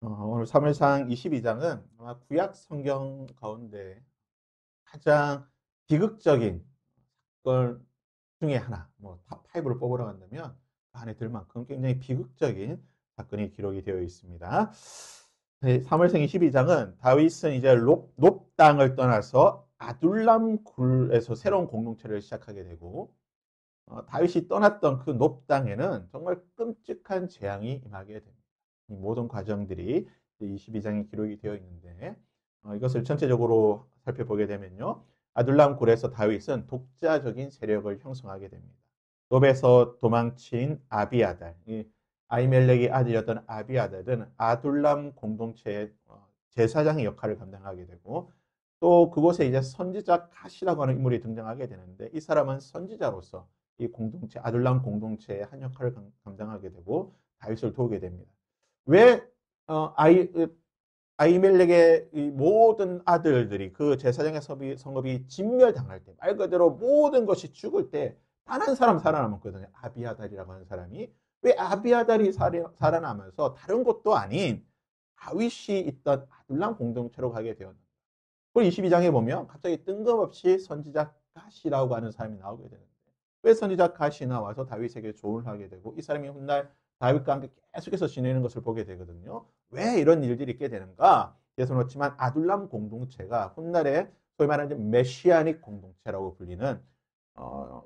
오늘 사무엘상 22장은 아마 구약 성경 가운데 가장 비극적인 사건 중에 하나, 뭐 탑5를 뽑으러 간다면 그 안에 들 만큼 굉장히 비극적인 사건이 기록이 되어 있습니다. 사무엘상 22장은 다윗은 이제 높 땅을 떠나서 아둘람 굴에서 새로운 공동체를 시작하게 되고, 다윗이 떠났던 그 높 땅에는 정말 끔찍한 재앙이 임하게 됩니다. 이 모든 과정들이 22장에 기록이 되어 있는데, 이것을 전체적으로 살펴보게 되면요. 아둘람 굴에서 다윗은 독자적인 세력을 형성하게 됩니다. 노베에서 도망친 아비아달, 아이멜렉의 아들이었던 아비아달은 아둘람 공동체의 제사장의 역할을 감당하게 되고, 또 그곳에 이제 선지자 갓이라고 하는 인물이 등장하게 되는데, 이 사람은 선지자로서 이 공동체 아둘람 공동체의 한 역할을 감당하게 되고 다윗을 도우게 됩니다. 왜 아이멜렉의 이 모든 아들들이 그 제사장의 성읍이 진멸당할 때, 말 그대로 모든 것이 죽을 때 단 한 사람 살아남았거든요. 아비아달이라고 하는 사람이. 왜 아비아달이 살아나면서 다른 곳도 아닌 다윗이 있던 아둘람 공동체로 가게 되었는가? 그리고 22장에 보면 갑자기 뜬금없이 선지자 갓이라고 하는 사람이 나오게 되는데, 왜 선지자 갓이 나와서 다윗에게 조언을 하게 되고 이 사람이 훗날 다윗과 함께 계속해서 지내는 것을 보게 되거든요. 왜 이런 일들이 있게 되는가? 그래서 그렇지만 아둘람 공동체가 훗날에 소위 말하는 메시아닉 공동체라고 불리는 어,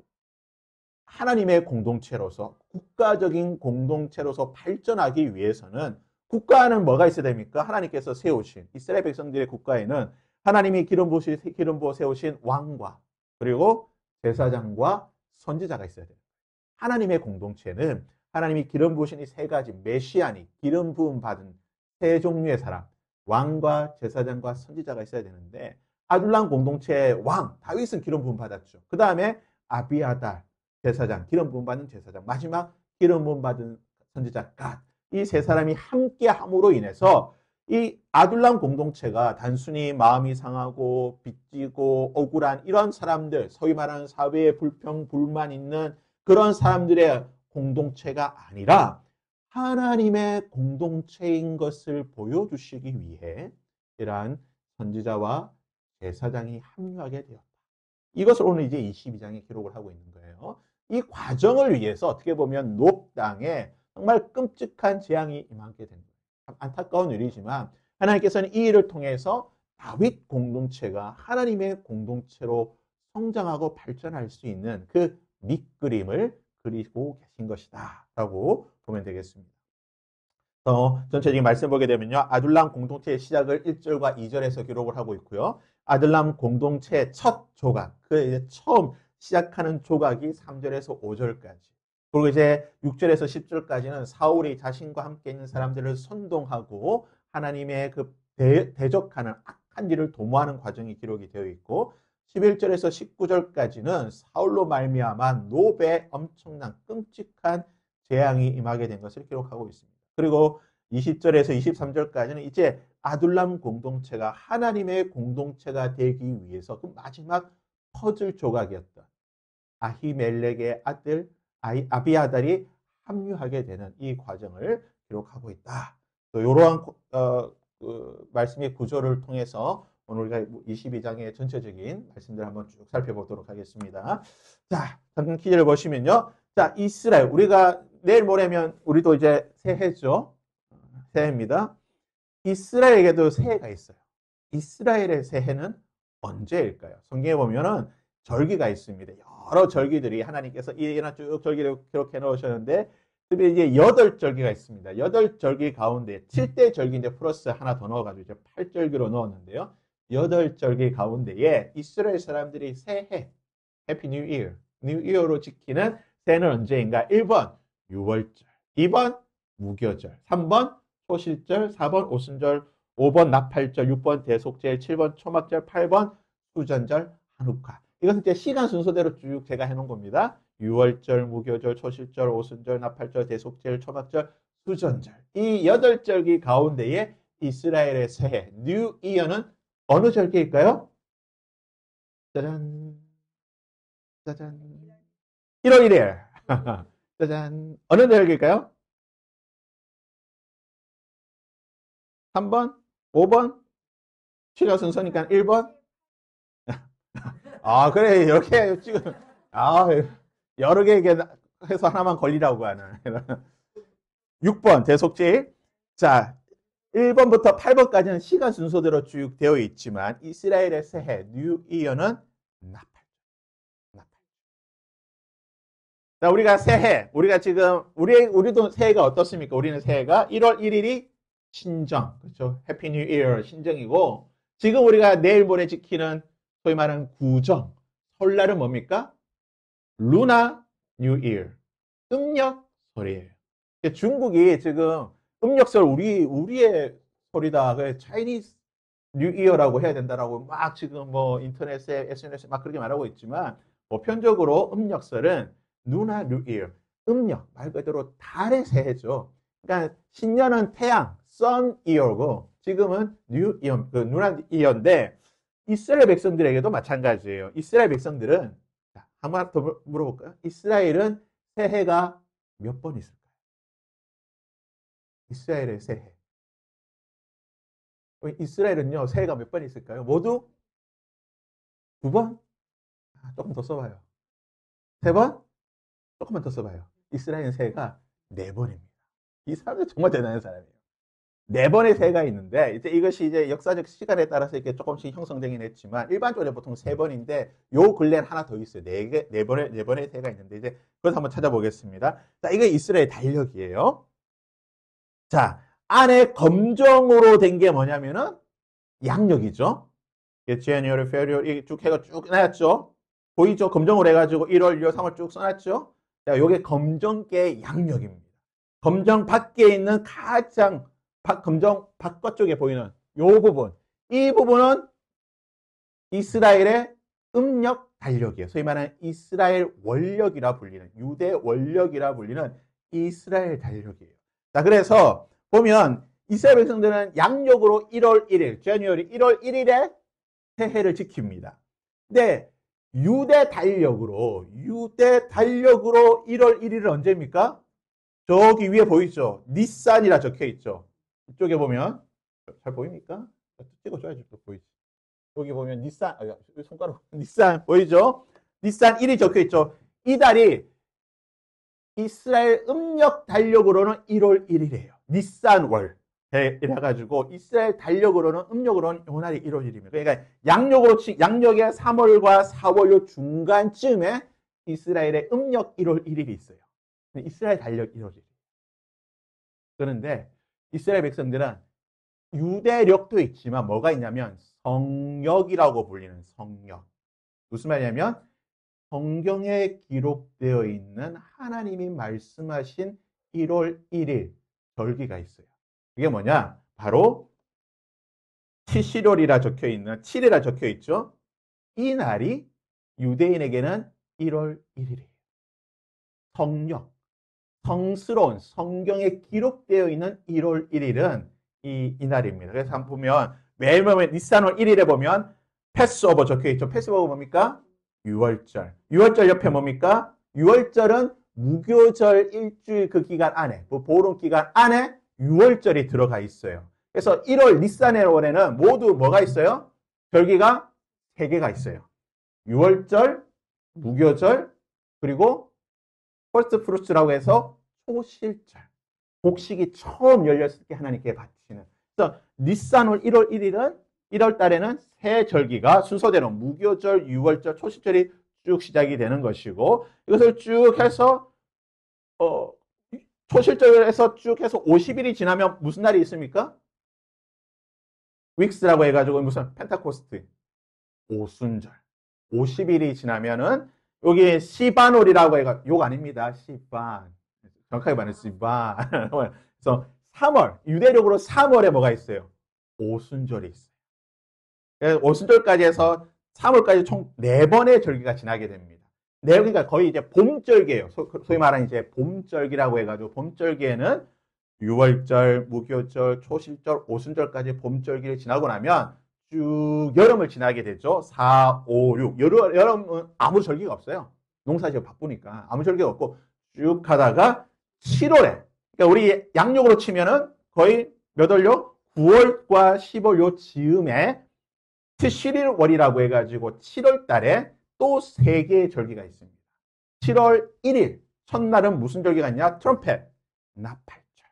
하나님의 공동체로서, 국가적인 공동체로서 발전하기 위해서는, 국가는 뭐가 있어야 됩니까? 하나님께서 세우신 이스라엘 백성들의 국가에는 하나님이 기름 부어 세우신 왕과 그리고 제사장과 선지자가 있어야 돼요. 하나님의 공동체는 하나님이 기름 부으신 이 세 가지 메시아니, 기름 부음 받은 세 종류의 사람, 왕과 제사장과 선지자가 있어야 되는데, 아둘람 공동체의 왕 다윗은 기름 부음 받았죠. 그 다음에 아비아달 제사장, 기름 부음 받는 제사장, 마지막 기름 부음 받은 선지자 갓, 이 세 사람이 함께 함으로 인해서 이 아둘람 공동체가 단순히 마음이 상하고 빚지고 억울한 이런 사람들, 소위 말하는 사회에 불평 불만 있는 그런 사람들의 공동체가 아니라 하나님의 공동체인 것을 보여주시기 위해 이러한 선지자와 제사장이 합류하게 되었다. 이것을 오늘 이제 22장에 기록을 하고 있는 거예요. 이 과정을 위해서 어떻게 보면 높 땅에 정말 끔찍한 재앙이 임하게 된 거예요. 참 안타까운 일이지만 하나님께서는 이 일을 통해서 다윗 공동체가 하나님의 공동체로 성장하고 발전할 수 있는 그 밑그림을 그리고 계신 것이다 라고 보면 되겠습니다. 전체적인 말씀 보게 되면요. 아둘람 공동체의 시작을 1절과 2절에서 기록을 하고 있고요. 아둘람 공동체의 첫 조각, 그 이제 처음 시작하는 조각이 3절에서 5절까지. 그리고 이제 6절에서 10절까지는 사울이 자신과 함께 있는 사람들을 선동하고 하나님의 그 대적하는 악한 일을 도모하는 과정이 기록이 되어 있고, 11절에서 19절까지는 사울로 말미암아 노베의 엄청난 끔찍한 재앙이 임하게 된 것을 기록하고 있습니다. 그리고 20절에서 23절까지는 이제 아둘람 공동체가 하나님의 공동체가 되기 위해서 그 마지막 퍼즐 조각이었던 아히멜렉의 아들 아비아달이 합류하게 되는 이 과정을 기록하고 있다. 또 이러한 말씀의 구조를 통해서 오늘 우리가 22장의 전체적인 말씀들 한번 쭉 살펴보도록 하겠습니다. 자, 잠깐 키즈를 보시면요. 자, 이스라엘 우리가 내일 모레면 우리도 이제 새해죠. 새해입니다. 이스라엘에게도 새해가 있어요. 이스라엘의 새해는 언제일까요? 성경에 보면은 절기가 있습니다. 여러 절기들이 하나님께서 이나 쭉 절기를 기록해 놓으셨는데, 특별히 이제 8절기가 있습니다. 8절기 가운데 7대 절기인데 플러스 하나 더 넣어가지고 이제 8절기로 넣었는데요. 8절기 가운데에 이스라엘 사람들이 새해, 해피 뉴 이어, 뉴 이어로 지키는 새해는 언제인가? 1번 6월절, 2번 무교절, 3번 초실절, 4번 오순절, 5번 나팔절, 6번 대속절, 7번 초막절, 8번 수전절, 한우카. 이것은 이제 시간 순서대로 쭉 제가 해놓은 겁니다. 6월절, 무교절, 초실절, 오순절, 나팔절, 대속절, 초막절, 수전절. 이 8절기 가운데에 이스라엘의 새해, 뉴 이어는 어느 절기일까요? 짜잔, 짜잔. 1월 1일. 짜잔. 어느 절기일까요? 3번, 5번, 시간 순서니까 1번. 아, 그래, 이렇게 지금, 아, 여러 개 해서 하나만 걸리라고 하는. 6번, 대속제일. 자, 1번부터 8번까지는 시간 순서대로 쭉 되어 있지만, 이스라엘의 새해, 뉴 이어는 나팔. 자, 우리가 새해, 우리가 지금, 우리도 새해가 어떻습니까? 우리는 새해가 1월 1일이 신정, 그렇죠? 해피 뉴 이어, 신정이고, 지금 우리가 내일 모레 지키는 소위 말하는 구정, 설날은 뭡니까? 루나 뉴 이어, 음력 설이에요. 중국이 지금 음력설 우리의 설이다. 차이니스 뉴 이어라고 해야 된다라고 막 지금 뭐 인터넷에 SNS에 막 그렇게 말하고 있지만, 보편적으로 음력설은 루나 뉴 이어, 음력 말 그대로 달의 새해죠. 그러니까 신년은 태양, 선 이어고 지금은 뉴 이어, 루나 이어인데, 이스라엘 백성들에게도 마찬가지예요. 이스라엘 백성들은, 자, 한번 더 물어볼까요? 이스라엘은 새해가 몇 번 있을까요? 이스라엘의 새해. 이스라엘은요, 새해가 몇 번 있을까요? 모두 2번? 조금 더 써봐요. 3번? 조금만 더 써봐요. 이스라엘 새해가 4번입니다. 이 사람들 정말 대단한 사람이에요. 4번의 새해가 있는데, 이제 이것이 이제 역사적 시간에 따라서 이렇게 조금씩 형성되긴 했지만, 일반적으로 보통 3번인데, 요 근래는 하나 더 있어요. 4번의 새해가 있는데, 이제 그것 한번 찾아보겠습니다. 자, 이게 이스라엘 달력이에요. 자, 안에 검정으로 된 게 뭐냐면은, 양력이죠. January, February 쭉 해가 쭉 나왔죠. 보이죠? 검정으로 해가지고 1월, 2월, 3월 쭉 써놨죠. 자, 요게 검정계 양력입니다. 검정 밖에 있는 가장 검정 바깥쪽에 보이는 요 부분, 이 부분은 이스라엘의 음력 달력이에요. 소위 말하는 이스라엘 월력이라 불리는, 유대 월력이라 불리는 이스라엘 달력이에요. 자, 그래서 보면 이스라엘 백성들은 양력으로 1월 1일, January 1월 1일에 새해를 지킵니다. 근데 유대 달력으로 1월 1일은 언제입니까? 저기 위에 보이죠? 니산이라 적혀 있죠. 이쪽에 보면 잘 보입니까? 찍어줘야지 또 보이지. 여기 보면 니산, 손가락 니산 보이죠? 니산 1이 적혀 있죠. 이 달이 이스라엘 음력 달력으로는 1월 1일이에요. 니산월 이래가지고 이스라엘 달력으로는, 음력으로는 이 날이 1월 1일입니다. 그러니까 양력의 3월과 4월 요 중간쯤에 이스라엘의 음력 1월 1일이 있어요. 이스라엘 달력 1월 1일. 그런데 이스라엘 백성들은 유대력도 있지만 뭐가 있냐면 성역이라고 불리는 성역. 무슨 말이냐면 성경에 기록되어 있는 하나님이 말씀하신 1월 1일 절기가 있어요. 그게 뭐냐? 바로 치시롤이라 적혀 있는, 7이라 적혀 있죠. 이 날이 유대인에게는 1월 1일이에요. 성역, 성스러운 성경에 기록되어 있는 1월 1일은 이 날입니다. 그래서 한번 보면 매일 니산월 1일에 보면 패스오버 적혀 있죠. 패스오버 뭡니까? 유월절. 유월절 옆에 뭡니까? 유월절은 무교절 일주일 그 기간 안에, 보름 기간 안에 유월절이 들어가 있어요. 그래서 1월 니산의 월에는 모두 뭐가 있어요? 절기가 3개가 있어요. 유월절, 무교절, 그리고 퍼스트 프루츠라고 해서 초실절. 곡식이 처음 열렸을 때 하나님께 바치는. 그래서 니산월 1월 1일은 1월 달에는 새 절기가 순서대로 무교절, 유월절, 초실절이 쭉 시작이 되는 것이고, 이것을 쭉 해서 초실절에서 쭉 해서 50일이 지나면 무슨 날이 있습니까? 윅스라고 해가지고 무슨 펜타코스트 오순절. 50일이 지나면은 여기 시반월이라고 해가 욕 아닙니다. 시반. 정확하게 말하면 시반. 그래서 3월, 유대력으로 3월에 뭐가 있어요? 오순절이 있어요. 그래서 오순절까지 해서 3월까지 총 4번의 절기가 지나게 됩니다. 그러니까 거의 이제 봄절기예요. 소위 말하는 이제 봄절기라고 해가지고, 봄절기에는 유월절, 무교절, 초실절, 오순절까지 봄절기를 지나고 나면 쭉 여름을 지나게 되죠. 4, 5, 6. 여름은 아무 절기가 없어요. 농사지어 바쁘니까 아무 절기가 없고 쭉 가다가 7월에, 그러니까 우리 양력으로 치면은 거의 몇 월요? 9월과 10월 요 즈음에 트시릴월이라고 해가지고 7월 달에 또 3개의 절기가 있습니다. 7월 1일 첫날은 무슨 절기가 있냐? 트럼펫, 나팔절.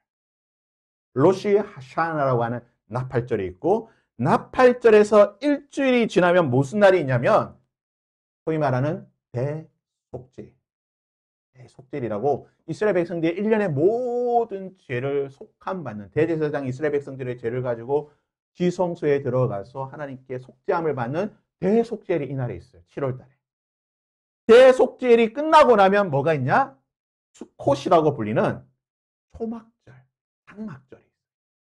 로시 하샤나라고 하는 나팔절이 있고, 나팔절에서 일주일이 지나면 무슨 날이 있냐면 소위 말하는 대속죄. 대속죄이라고 이스라엘 백성들의 1년의 모든 죄를 속함받는 대제사장 이스라엘 백성들의 죄를 가지고 지성소에 들어가서 하나님께 속죄함을 받는 대속죄일이 이날에 있어요. 7월 달에. 대속죄일이 끝나고 나면 뭐가 있냐? 수콧이라고 불리는 초막절, 장막절이 있어요.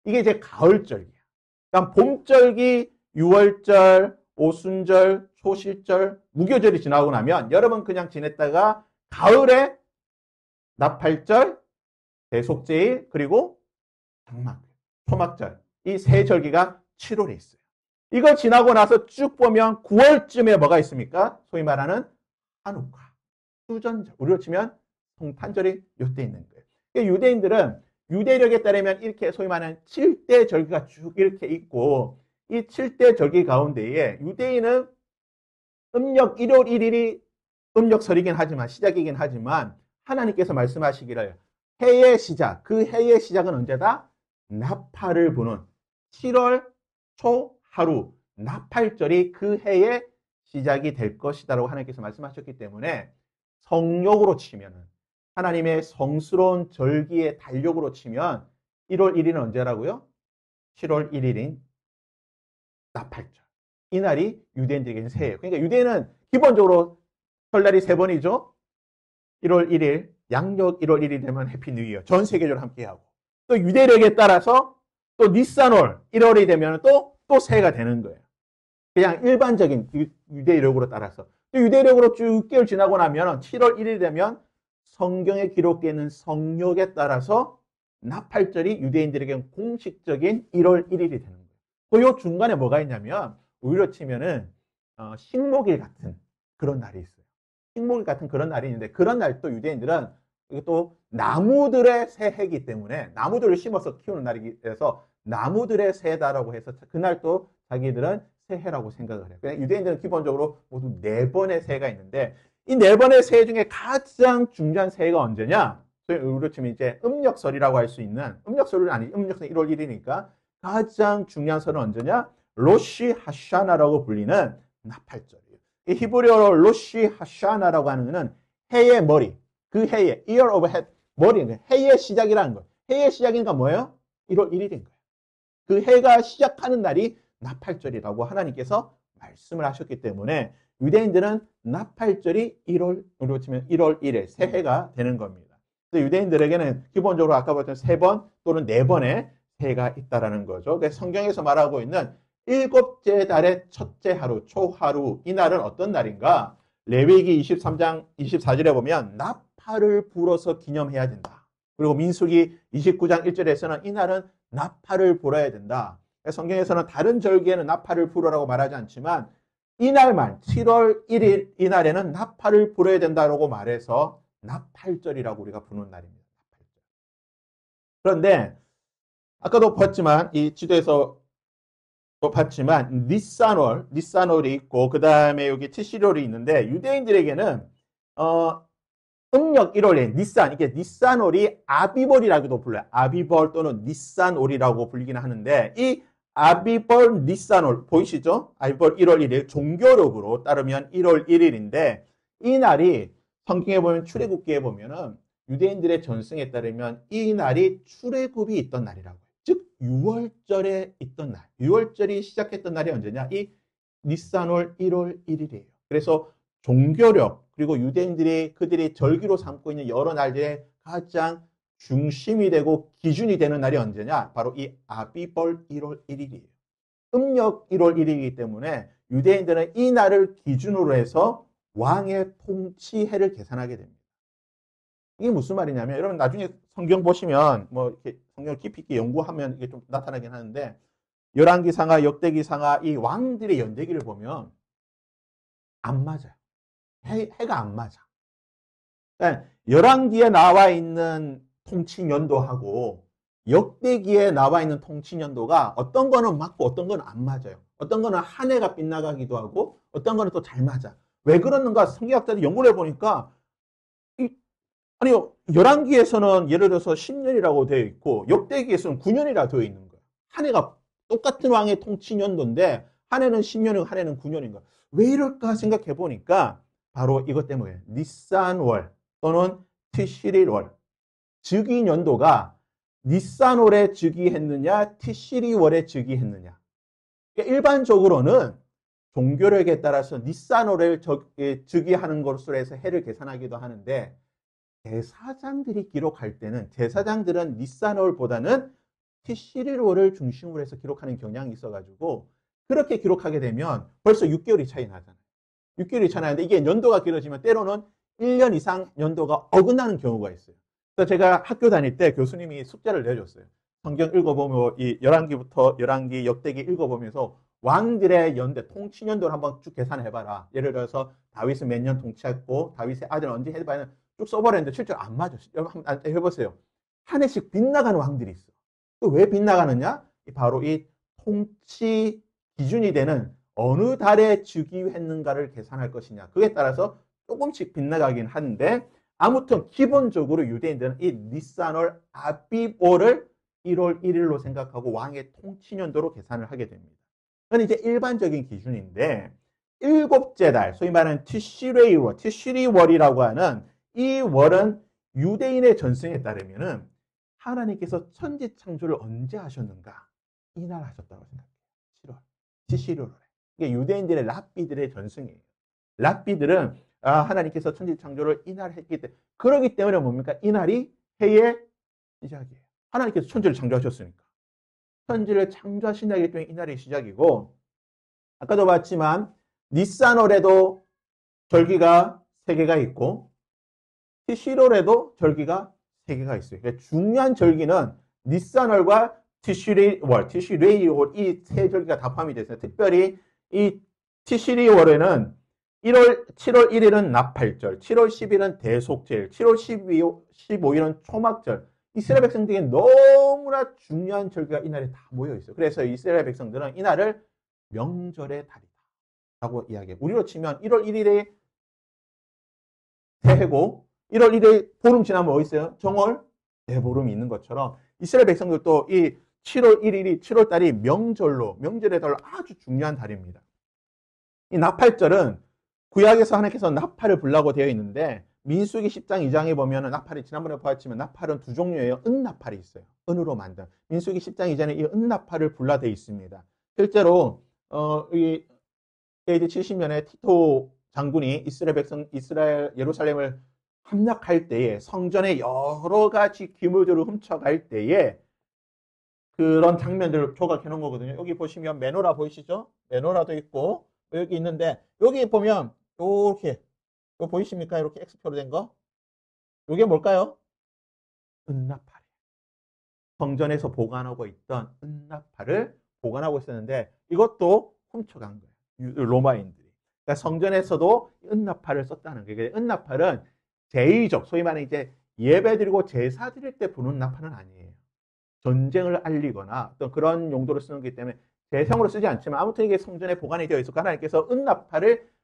이게 이제 가을절기야. 그러니까 봄절기, 6월절, 오순절, 초실절, 무교절이 지나고 나면 여러분 그냥 지냈다가 가을에 나팔절, 대속죄일, 그리고 장막, 초막절. 이 세 절기가 7월에 있어요. 이걸 지나고 나서 쭉 보면 9월쯤에 뭐가 있습니까? 소위 말하는 한우카, 수전절. 우리로 치면 성탄절이 이때 있는 거예요. 그러니까 유대인들은 유대력에 따르면 이렇게 소위 말하는 7대 절기가 쭉 이렇게 있고, 이 7대 절기 가운데에 유대인은 음력 1월 1일이 음력설이긴 하지만, 시작이긴 하지만, 하나님께서 말씀하시기를 해의 시작, 그 해의 시작은 언제다? 나팔을 부는 7월 초 하루, 나팔절이 그 해의 시작이 될 것이다라고 하나님께서 말씀하셨기 때문에 성욕으로 치면은, 하나님의 성스러운 절기의 달력으로 치면 1월 1일은 언제라고요? 7월 1일인 나팔절. 이 날이 유대인들에게는 새해예요. 그러니까 유대인은 기본적으로 설날이 3번이죠. 1월 1일, 양력 1월 1일 되면 해피 뉴 이어. 전 세계적으로 함께하고. 또 유대력에 따라서 또 니산월 1월이 되면 또 새해가 되는 거예요. 그냥 일반적인 유대력으로 따라서. 또 유대력으로 쭉 6개월 지나고 나면 7월 1일 되면 성경에 기록되는 성욕에 따라서 나팔절이 유대인들에게는 공식적인 1월 1일이 되는 거예요. 또 이 중간에 뭐가 있냐면, 오히려 치면은 식목일 같은 그런 날이 있어요. 식목일 같은 그런 날이 있는데, 그런 날 또 유대인들은 또 나무들의 새해이기 때문에, 나무들을 심어서 키우는 날이라서 나무들의 새해다라고 해서 그날 또 자기들은 새해라고 생각을 해요. 그냥 유대인들은 기본적으로 모두 4번의 새해가 있는데, 이 4번의 새해 중에 가장 중요한 새해가 언제냐? 우리로 치면 이제 음력설이라고 할 수 있는, 음력설은 아니, 음력설은 1월 1일이니까 가장 중요한 설은 언제냐? 로시 하샤나라고 불리는 나팔절이에요. 이 히브리어로 로시 하샤나라고 하는 것은 해의 머리, 그 해의 year of head, 머리는 해의 시작이라는 거예요. 해의 시작이니까 뭐예요? 1월 1일인 거예요. 그 해가 시작하는 날이 나팔절이라고 하나님께서 말씀을 하셨기 때문에 유대인들은 나팔절이 1월으로 치면 1월 1일 새해가 되는 겁니다. 그래서 유대인들에게는 기본적으로 아까 봤던 3번 또는 4번의 새해가 있다라는 거죠. 그래서 성경에서 말하고 있는 7째 달의 첫째 하루, 초하루, 이 날은 어떤 날인가? 레위기 23장 24절에 보면 나팔을 불어서 기념해야 된다. 그리고 민수기 29장 1절에서는 이 날은 나팔을 불어야 된다. 성경에서는 다른 절기에는 나팔을 불어라고 말하지 않지만 이날만 7월 1일 이 날에는 나팔을 불어야 된다라고 말해서 나팔절이라고 우리가 부르는 날입니다. 나팔절. 그런데 아까도 봤지만 이 지도에서 봤지만 니산월이 있고 그 다음에 여기 티시월이 있는데 유대인들에게는 음력 1월에 니산, 이게 니산월이 아비벌이라고도 불러요. 아비벌 또는 니산월이라고 불리기는 하는데 이 아비벌 니산월 보이시죠? 아비벌 1월 1일 종교력으로 따르면 1월 1일인데 이 날이 성경에 보면 출애굽기에 보면은 유대인들의 전승에 따르면 이 날이 출애굽이 있던 날이라고 해요. 즉 6월절에 있던 날. 6월절이 시작했던 날이 언제냐? 이 니산월 1월 1일이에요. 그래서 종교력 그리고 유대인들이 그들이 절기로 삼고 있는 여러 날들의 가장 중심이 되고 기준이 되는 날이 언제냐? 바로 이 아비벌 1월 1일이에요. 음력 1월 1일이기 때문에 유대인들은 이 날을 기준으로 해서 왕의 통치해를 계산하게 됩니다. 이게 무슨 말이냐면 여러분 나중에 성경 보시면 뭐 이렇게 성경을 깊이 있게 연구하면 이게 좀 나타나긴 하는데 열왕기상하, 역대기상하 이 왕들의 연대기를 보면 안 맞아요. 해가 안 맞아. 그러니까 열왕기에 나와 있는 통치 연도하고 역대기에 나와 있는 통치년도가 어떤 거는 맞고 어떤 거는 안 맞아요. 어떤 거는 한 해가 빗나가기도 하고 어떤 거는 또 잘 맞아. 왜 그러는가 성경학자들이 연구를 해보니까 아니요, 열왕기에서는 예를 들어서 10년이라고 되어 있고 역대기에서는 9년이라 되어 있는 거예요. 한 해가 똑같은 왕의 통치년도인데 한 해는 10년이고 한 해는 9년인 거예요. 왜 이럴까 생각해 보니까 바로 이것 때문에 니산월 또는 티시리월 즉위년도가 니산월에 즉위했느냐 티시리월에 즉위했느냐. 그러니까 일반적으로는 종교력에 따라서 니산월을 즉위하는 것으로 해서 해를 계산하기도 하는데 제사장들이 기록할 때는 제사장들은 니산월보다는 티시리월을 중심으로 해서 기록하는 경향이 있어가지고 그렇게 기록하게 되면 벌써 6개월이 차이 나잖아요. 6개월이 차이 나는데 이게 연도가 길어지면 때로는 1년 이상 연도가 어긋나는 경우가 있어요. 그래서 제가 학교 다닐 때 교수님이 숙제를 내줬어요. 성경 읽어보면 이 열왕기부터 열왕기 역대기 읽어보면서 왕들의 연대 통치년도를 한번 쭉 계산해봐라. 예를 들어서 다윗은 몇 년 통치했고 다윗의 아들은 언제 해봐야 쭉 써버렸는데 실제로 안 맞아. 여러분 한번 해보세요. 한 해씩 빗나가는 왕들이 있어. 왜 빗나가느냐? 바로 이 통치 기준이 되는 어느 달에 즉위했는가를 계산할 것이냐. 그에 따라서 조금씩 빗나가긴 하는데 아무튼 기본적으로 유대인들은 이 니산월 아비월을 1월 1일로 생각하고 왕의 통치년도로 계산을 하게 됩니다. 그건 이제 일반적인 기준인데 일곱째 달, 소위 말하는 티시레이월, 티시리월이라고 하는 이 월은 유대인의 전승에 따르면은 하나님께서 천지 창조를 언제 하셨는가? 이날 하셨다고 생각해요. 7월, 티시리월에. 이게 유대인들의 랍비들의 전승이에요. 랍비들은 하나님께서 천지 창조를 이날 했기 때문에 그러기 때문에 뭡니까? 이날이 해의 시작이에요. 하나님께서 천지를 창조하셨으니까. 천지를 창조하신다기 때문에 이날이 시작이고 아까도 봤지만 니산월에도 절기가 3개가 있고 티시롤에도 절기가 3개가 있어요. 그러니까 중요한 절기는 니산월과 티시리월, 티시레이월 이 세 절기가 다 포함이 되어 있어요. 특별히 이 티시리월에는 7월 1일은 나팔절, 7월 10일은 대속절, 7월 15일은 초막절. 이스라엘 백성들에게 너무나 중요한 절기가 이날에 다 모여 있어요. 그래서 이스라엘 백성들은 이날을 명절의 달이다라고 이야기해요. 우리로 치면 1월 1일에 새해고 1월 1일 보름 지나면 뭐 있어요? 정월 대보름이 있는 것처럼 이스라엘 백성들도 이 7월 1일이 7월 달이 명절의 달로 아주 중요한 달입니다. 이 나팔절은 구약에서 하나님께서 나팔을 불라고 되어 있는데 민수기 10장 2장에 보면 나팔이 지난번에 보았지만 나팔은 두 종류예요. 은나팔이 있어요. 은으로 만든. 민수기 10장 2장에 이 은나팔을 불라 되어 있습니다. 실제로 이 AD 70년에 티토 장군이 이스라엘 예루살렘을 함락할 때에 성전의 여러 가지 기물들을 훔쳐갈 때에 그런 장면들을 조각해 놓은 거거든요. 여기 보시면 메노라 보이시죠? 메노라도 있고 여기 있는데 여기 보면 이렇게 이거 보이십니까? 이렇게 X표로 된 거. 이게 뭘까요? 은나팔이에요. 성전에서 보관하고 있던 은나팔을 보관하고 있었는데 이것도 훔쳐간 거예요. 로마인들이. 그러니까 성전에서도 은나팔을 썼다는 거예요. 은나팔은 제의적, 소위 말하는 이제 예배드리고 제사 드릴 때 부는 나팔은 아니에요. 전쟁을 알리거나 어떤 그런 용도로 쓰는 거기 때문에 대성으로 쓰지 않지만 아무튼 이게 성전에 보관이 되어 있었고 하나님께서 은나팔을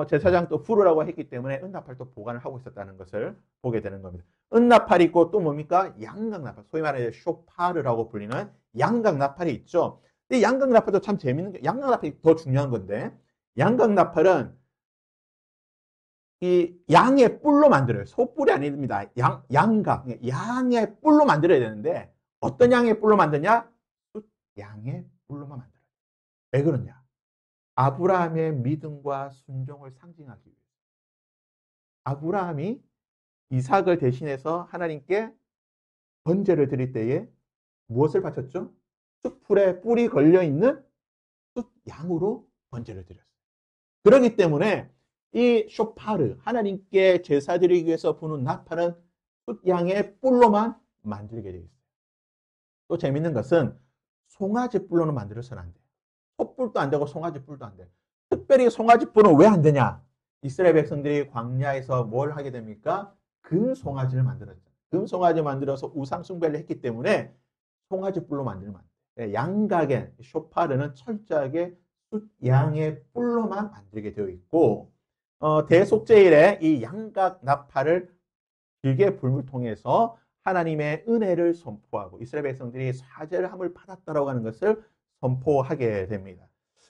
제사장 또 부르라고 했기 때문에 은나팔 또 보관을 하고 있었다는 것을 보게 되는 겁니다. 은나팔이 있고 또 뭡니까? 양각나팔, 소위 말하는 쇼파르라고 불리는 양각나팔이 있죠. 이 양각나팔도 참 재밌는 게 양각나팔이 더 중요한 건데 양각나팔은 이 양의 뿔로 만들어요. 소뿔이 아닙니다. 양각, 양의 뿔로 만들어야 되는데 어떤 양의 뿔로 만드냐? 양의 뿔로만 만들어요. 왜 그러냐? 아브라함의 믿음과 순종을 상징하기 위해서. 아브라함이 이삭을 대신해서 하나님께 번제를 드릴 때에 무엇을 바쳤죠? 숯불에 뿔이 걸려있는 숫양으로 번제를 드렸어요. 그렇기 때문에 이 쇼파르, 하나님께 제사 드리기 위해서 부는 나팔은 숫양의 뿔로만 만들게 되어 있어요. 또 재밌는 것은 송아지 뿔로는 만들어서는 안 돼요. 촛불도 안 되고 송아지 뿔도 안 돼요. 특별히 송아지 뿔은 왜 안 되냐? 이스라엘 백성들이 광야에서 뭘 하게 됩니까? 금 송아지를 만들었죠. 금 송아지 만들어서 우상 숭배를 했기 때문에 송아지 뿔로 만들면 안 돼. 양각의 쇼파르는 철저하게 숫양의 뿔로만 만들게 되어 있고 대속제일에 이 양각 나팔을 길게 불을 통해서 하나님의 은혜를 선포하고 이스라엘 백성들이 사죄를 함을 받았다라고 하는 것을 선포하게 됩니다.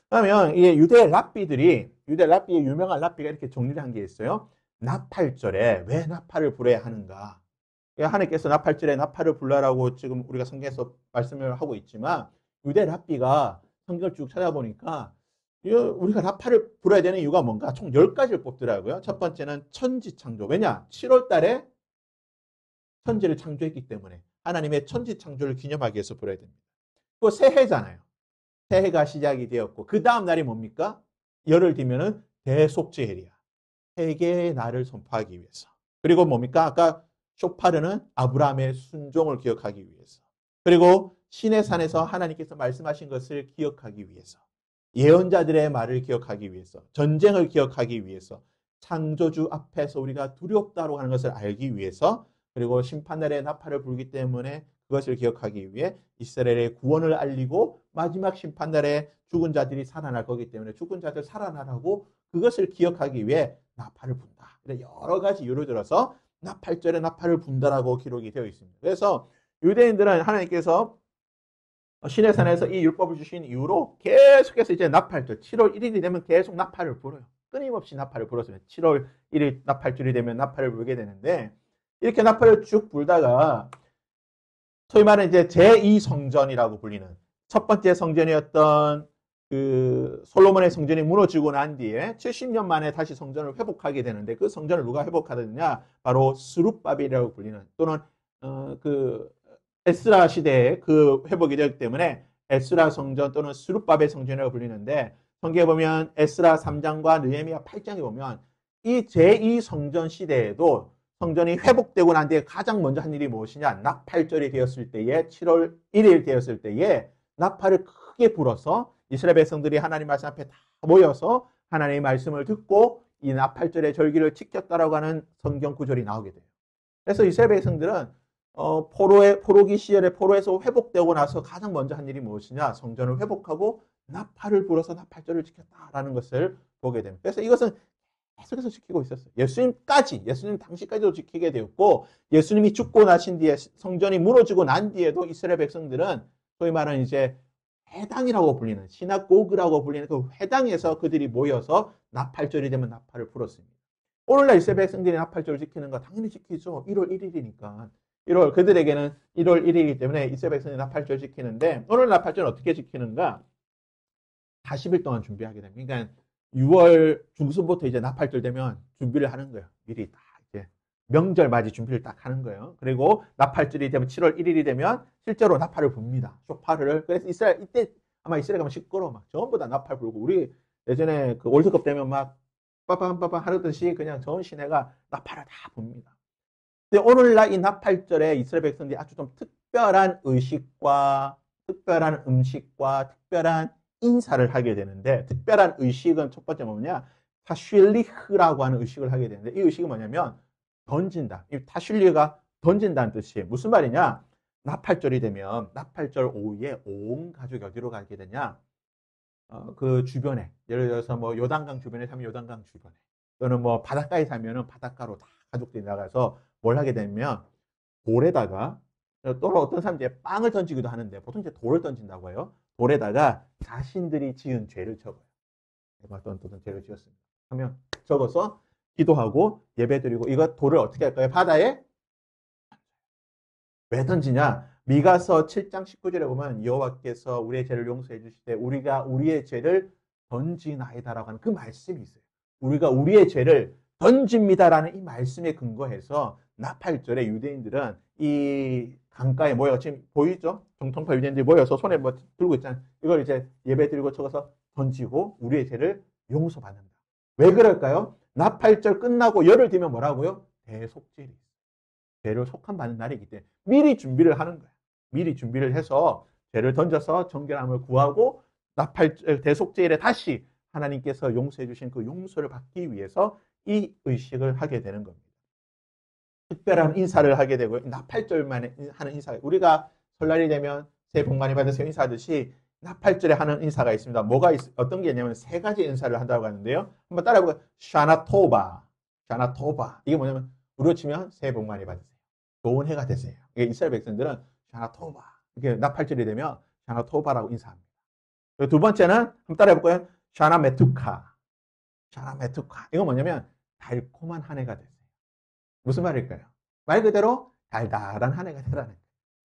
그러면 이 유대 랍비의 유명한 랍비가 이렇게 정리를 한 게 있어요. 나팔절에 왜 나팔을 불어야 하는가? 하나님께서 나팔절에 나팔을 불라라고 지금 우리가 성경에서 말씀을 하고 있지만 유대 랍비가 성경을 쭉 찾아보니까 우리가 나팔을 불어야 되는 이유가 뭔가 총 10가지를 뽑더라고요. 첫 번째는 천지창조. 왜냐? 7월 달에 천지를 창조했기 때문에 하나님의 천지창조를 기념하기 위해서 불어야 됩니다. 또 새해잖아요. 새해가 시작이 되었고 그 다음 날이 뭡니까? 열흘 뒤면은 대속죄일이야. 세계의 날을 선포하기 위해서. 그리고 뭡니까? 아까 쇼파르는 아브라함의 순종을 기억하기 위해서. 그리고 신의 산에서 하나님께서 말씀하신 것을 기억하기 위해서. 예언자들의 말을 기억하기 위해서. 전쟁을 기억하기 위해서. 창조주 앞에서 우리가 두렵다고 하는 것을 알기 위해서. 그리고 심판날에 나팔을 불기 때문에 그것을 기억하기 위해 이스라엘의 구원을 알리고 마지막 심판날에 죽은 자들이 살아날 거기 때문에 죽은 자들 살아나라고 그것을 기억하기 위해 나팔을 분다. 여러 가지 이유를 들어서 나팔절에 나팔을 분다라고 기록이 되어 있습니다. 그래서 유대인들은 하나님께서 신의 산에서 이 율법을 주신 이후로 계속해서 이제 나팔절 7월 1일이 되면 계속 나팔을 불어요. 끊임없이 나팔을 불었어요. 7월 1일 나팔절이 되면 나팔을 불게 되는데 이렇게 나팔을 쭉 불다가 소위 말하는 이제 제2성전이라고 불리는 첫 번째 성전이었던 그 솔로몬의 성전이 무너지고 난 뒤에 70년 만에 다시 성전을 회복하게 되는데 그 성전을 누가 회복하느냐? 바로 스룹바벨이라고 불리는 또는 그 에스라 시대에 그 회복이 되었기 때문에 에스라 성전 또는 스룹바벨 성전이라고 불리는데 성경에 보면 에스라 3장과 느헤미야 8장에 보면 이 제2성전 시대에도 성전이 회복되고 난 뒤에 가장 먼저 한 일이 무엇이냐? 나팔절이 되었을 때에 7월 1일 되었을 때에 나팔을 크게 불어서 이스라엘 백성들이 하나님 말씀 앞에 다 모여서 하나님의 말씀을 듣고 이 나팔절의 절기를 지켰다라고 하는 성경 구절이 나오게 돼요. 그래서 이스라엘 백성들은 포로기 시절에 포로에서 회복되고 나서 가장 먼저 한 일이 무엇이냐? 성전을 회복하고 나팔을 불어서 나팔절을 지켰다라는 것을 보게 됩니다. 그래서 이것은 계속해서 지키고 있었어요. 예수님 당시까지도 지키게 되었고 예수님이 죽고 나신 뒤에 성전이 무너지고 난 뒤에도 이스라엘 백성들은 소위 말하는 이제 회당이라고 불리는 시나고그라고 불리는 그 회당에서 그들이 모여서 나팔절이 되면 나팔을 불었습니다. 오늘날 이스라엘 백성들이 나팔절을 지키는 거 당연히 지키죠. 1월 1일이니까. 그들에게는 1월 1일이기 때문에 이스라엘 백성들이 나팔절 지키는데 오늘 나팔절은 어떻게 지키는가? 40일 동안 준비하게 됩니다. 그러니까 6월 중순부터 이제 나팔절 되면 준비를 하는 거예요. 미리 딱 이제 명절 맞이 준비를 딱 하는 거예요. 그리고 나팔절이 되면 7월 1일이 되면 실제로 나팔을 붑니다. 쇼파를. 그래서 이때 아마 이스라엘 가면 시끄러워. 막 전부 다 나팔 불고 우리 예전에 그 월드컵 되면 막 빠밤빠밤 하듯이 그냥 전 시내가 나팔을 다 붑니다. 근데 오늘날 이 나팔절에 이스라엘 백성들이 아주 좀 특별한 의식과 특별한 음식과 특별한 인사를 하게 되는데 특별한 의식은 첫 번째 뭐냐? 타슐리흐라고 하는 의식을 하게 되는데 이 의식은 뭐냐면 던진다. 이 타슐리가 던진다는 뜻이에요. 무슨 말이냐? 나팔절이 되면 나팔절 오후에 온 가족이 어디로 가게 되냐? 그 주변에 예를 들어서 뭐 요단강 주변에 살면 요단강 주변에 또는 뭐 바닷가에 살면은 바닷가로 다 가족들이 나가서 뭘 하게 되면 돌에다가 또는 어떤 사람들이 빵을 던지기도 하는데 보통 이제 돌을 던진다고 해요. 돌에다가 자신들이 지은 죄를 적어요. 어떤 죄를 지었습니다. 하면 적어서 기도하고 예배드리고 이거 돌을 어떻게 할까요? 바다에 왜 던지냐? 미가서 7장 19절에 보면 여호와께서 우리의 죄를 용서해 주시되 우리가 우리의 죄를 던지나이다라고 하는 그 말씀이 있어요. 우리가 우리의 죄를 던집니다라는 이 말씀에 근거해서 나팔절에 유대인들은 이 강가에 모여 지금 보이죠? 정통파 유대인들이 모여서 손에 뭐 들고 있잖아요. 이걸 이제 예배드리고 적어서 던지고 우리의 죄를 용서받는다. 왜 그럴까요? 나팔절 끝나고 열흘 뒤면 뭐라고요? 대속죄일이 있어요. 죄를 속함받는 날이기 때문에 미리 준비를 하는 거예요. 미리 준비를 해서 죄를 던져서 정결함을 구하고 대속죄일에 다시 하나님께서 용서해 주신 그 용서를 받기 위해서 이 의식을 하게 되는 겁니다. 특별한 인사를 하게 되고 나팔절만 하는 인사. 우리가 설날이 되면 새해 복 많이 받으세요 인사하듯이 나팔절에 하는 인사가 있습니다. 어떤 게 있냐면 세 가지 인사를 한다고 하는데요. 한번 따라해볼까요? 샤나토바, 샤나토바. 이게 뭐냐면 우리로 치면 새해 복 많이 받으세요. 좋은 해가 되세요. 이게 이스라엘 백성들은 샤나토바. 이게 나팔절이 되면 샤나토바라고 인사합니다. 두 번째는 한번 따라해볼까요? 샤나메투카, 샤나메투카. 이거 뭐냐면 달콤한 한 해가 되세요. 무슨 말일까요? 말 그대로 달달한 한 해가 되라는 거예요.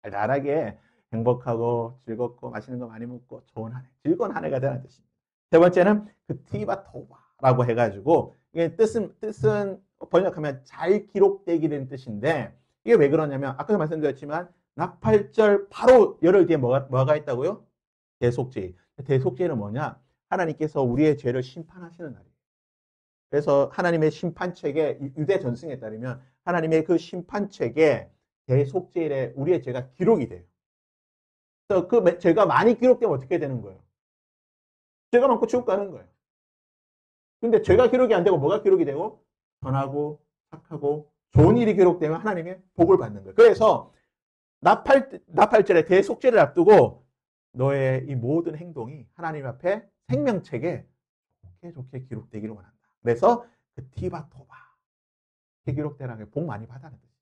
달달하게 행복하고 즐겁고 맛있는 거 많이 먹고 좋은 한 해, 즐거운 한 해가 되라는 뜻입니다. 세 번째는 그 티바토바라고 해가지고 이게 뜻은 번역하면 잘 기록되기라는 뜻인데 이게 왜 그러냐면 아까도 말씀드렸지만 나팔절 바로 열흘 뒤에 뭐가 있다고요? 대속죄. 대속죄는 뭐냐? 하나님께서 우리의 죄를 심판하시는 날이에요. 그래서 하나님의 심판책에 유대 전승에 따르면 하나님의 그 심판책에 대속죄일에 우리의 죄가 기록이 돼요. 그래서 그 죄가 많이 기록되면 어떻게 되는 거예요? 죄가 많고 지옥 가는 거예요. 근데 죄가 기록이 안 되고 뭐가 기록이 되고 선하고 착하고 좋은 일이 기록되면 하나님의 복을 받는 거예요. 그래서 나팔절에 대속죄를 앞두고 너의 이 모든 행동이 하나님 앞에 생명책에 좋게 기록되기를 원한다. 그래서 그 티바토바 기록되라는 게 복 많이 받아는 거예요.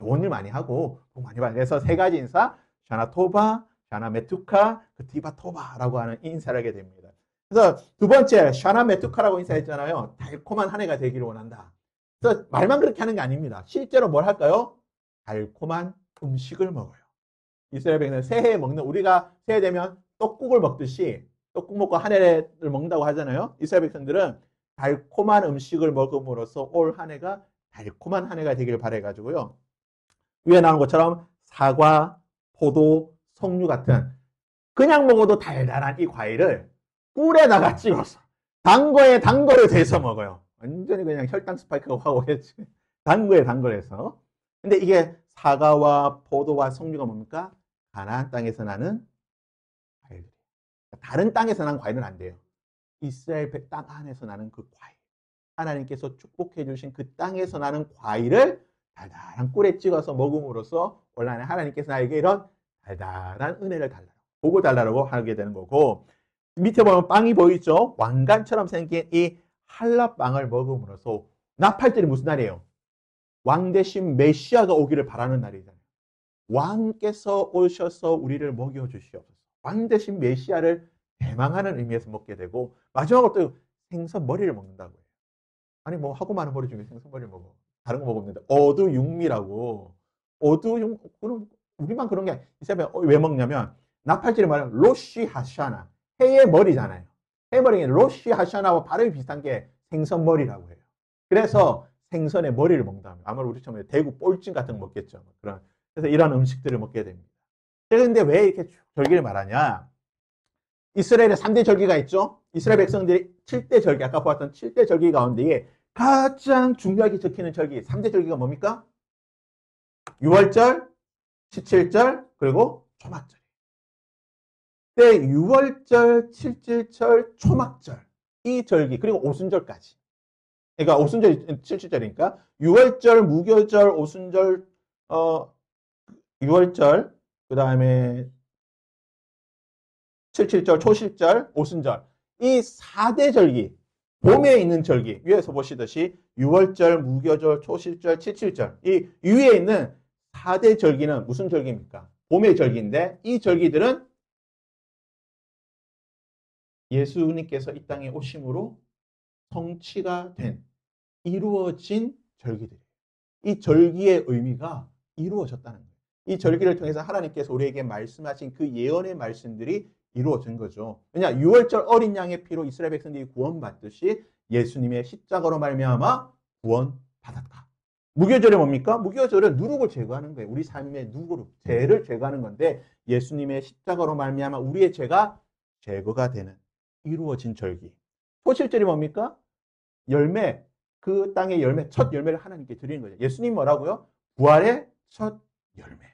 좋은 일 많이 하고 복 많이 받아. 그래서 세 가지 인사 샤나토바, 샤나메투카, 그 티바토바라고 하는 인사를 하게 됩니다. 그래서 두 번째 샤나메투카라고 인사했잖아요. 달콤한 한 해가 되기를 원한다. 그래서 말만 그렇게 하는 게 아닙니다. 실제로 뭘 할까요? 달콤한 음식을 먹어요. 이스라엘 백성은 새해에 먹는 우리가 새해 되면 떡국을 먹듯이 떡국 먹고 한 해를 먹는다고 하잖아요. 이스라엘 백성들은 달콤한 음식을 먹음으로써 올 한 해가 달콤한 한 해가 되기를 바래가지고요. 위에 나오는 것처럼 사과, 포도, 석류 같은 그냥 먹어도 달달한 이 과일을 꿀에다가 찍어서 단 거를 대서 먹어요. 완전히 그냥 혈당 스파이크가 확 오겠지. 단 거를 해서. 근데 이게 사과와 포도와 석류가 뭡니까? 가나안 땅에서 나는 과일들. 다른 땅에서 난 과일은 안 돼요. 이스라엘 땅 안에서 나는 그 과일. 하나님께서 축복해 주신 그 땅에서 나는 과일을 달달한 꿀에 찍어서 먹음으로써 원래 하나님께서 나에게 이런 달달한 은혜를 달라고 복을 달라고 하게 되는 거고 밑에 보면 빵이 보이죠? 왕관처럼 생긴 이 할라빵을 먹음으로써 나팔절이 무슨 날이에요? 왕 대신 메시아가 오기를 바라는 날이잖아요. 왕께서 오셔서 우리를 먹여주시옵소서. 왕 대신 메시아를 대망하는 의미에서 먹게 되고 마지막으로 또 생선 머리를 먹는다고요. 아니 뭐 하고 많은 머리 중에 생선 머리를 먹어. 다른 거 먹었는데 어두육미라고. 어두육 우리만 그런 게 있으면 왜 먹냐면 나팔절이 말하면 로시 하샤나 해의 머리잖아요. 해의 머리는 로시 하샤나와 발음이 비슷한 게 생선 머리라고 해요. 그래서 생선의 머리를 먹는다. 아무래도 우리처럼 대구 볼찜 같은 거 먹겠죠. 그래서 이런 음식들을 먹게 됩니다. 그런데 왜 이렇게 절기를 말하냐? 이스라엘에 3대 절기가 있죠. 이스라엘 백성들이 7대 절기, 아까 보았던 7대 절기 가운데에 가장 중요하게 적히는 절기, 3대 절기가 뭡니까? 6월절, 17절, 그리고 초막절. 때 6월절, 17절, 초막절, 이 절기, 그리고 오순절까지. 그러니까 오순절, 17절이니까 6월절, 무교절, 오순절, 6월절, 그 다음에 17절, 초실절, 오순절. 이 4대 절기, 봄에 있는 절기, 위에서 보시듯이 6월절, 무교절, 초실절, 17절. 이 위에 있는 4대 절기는 무슨 절기입니까? 봄의 절기인데 이 절기들은 예수님께서 이 땅에 오심으로 성취가 된, 이루어진 절기들이에요. 이 절기의 의미가 이루어졌다는 거예요. 이 절기를 통해서 하나님께서 우리에게 말씀하신 그 예언의 말씀들이 이루어진 거죠. 왜냐? 6월절 어린 양의 피로 이스라엘 백성들이 구원받듯이 예수님의 십자가로 말미암아 구원받았다. 무교절이 뭡니까? 무교절은 누룩을 제거하는 거예요. 우리 삶의 누룩, 죄를 제거하는 건데 예수님의 십자가로 말미암아 우리의 죄가 제거가 되는 이루어진 절기. 초실절이 뭡니까? 열매, 그 땅의 열매, 첫 열매를 하나님께 드리는 거죠. 예수님 뭐라고요? 부활의 첫 열매.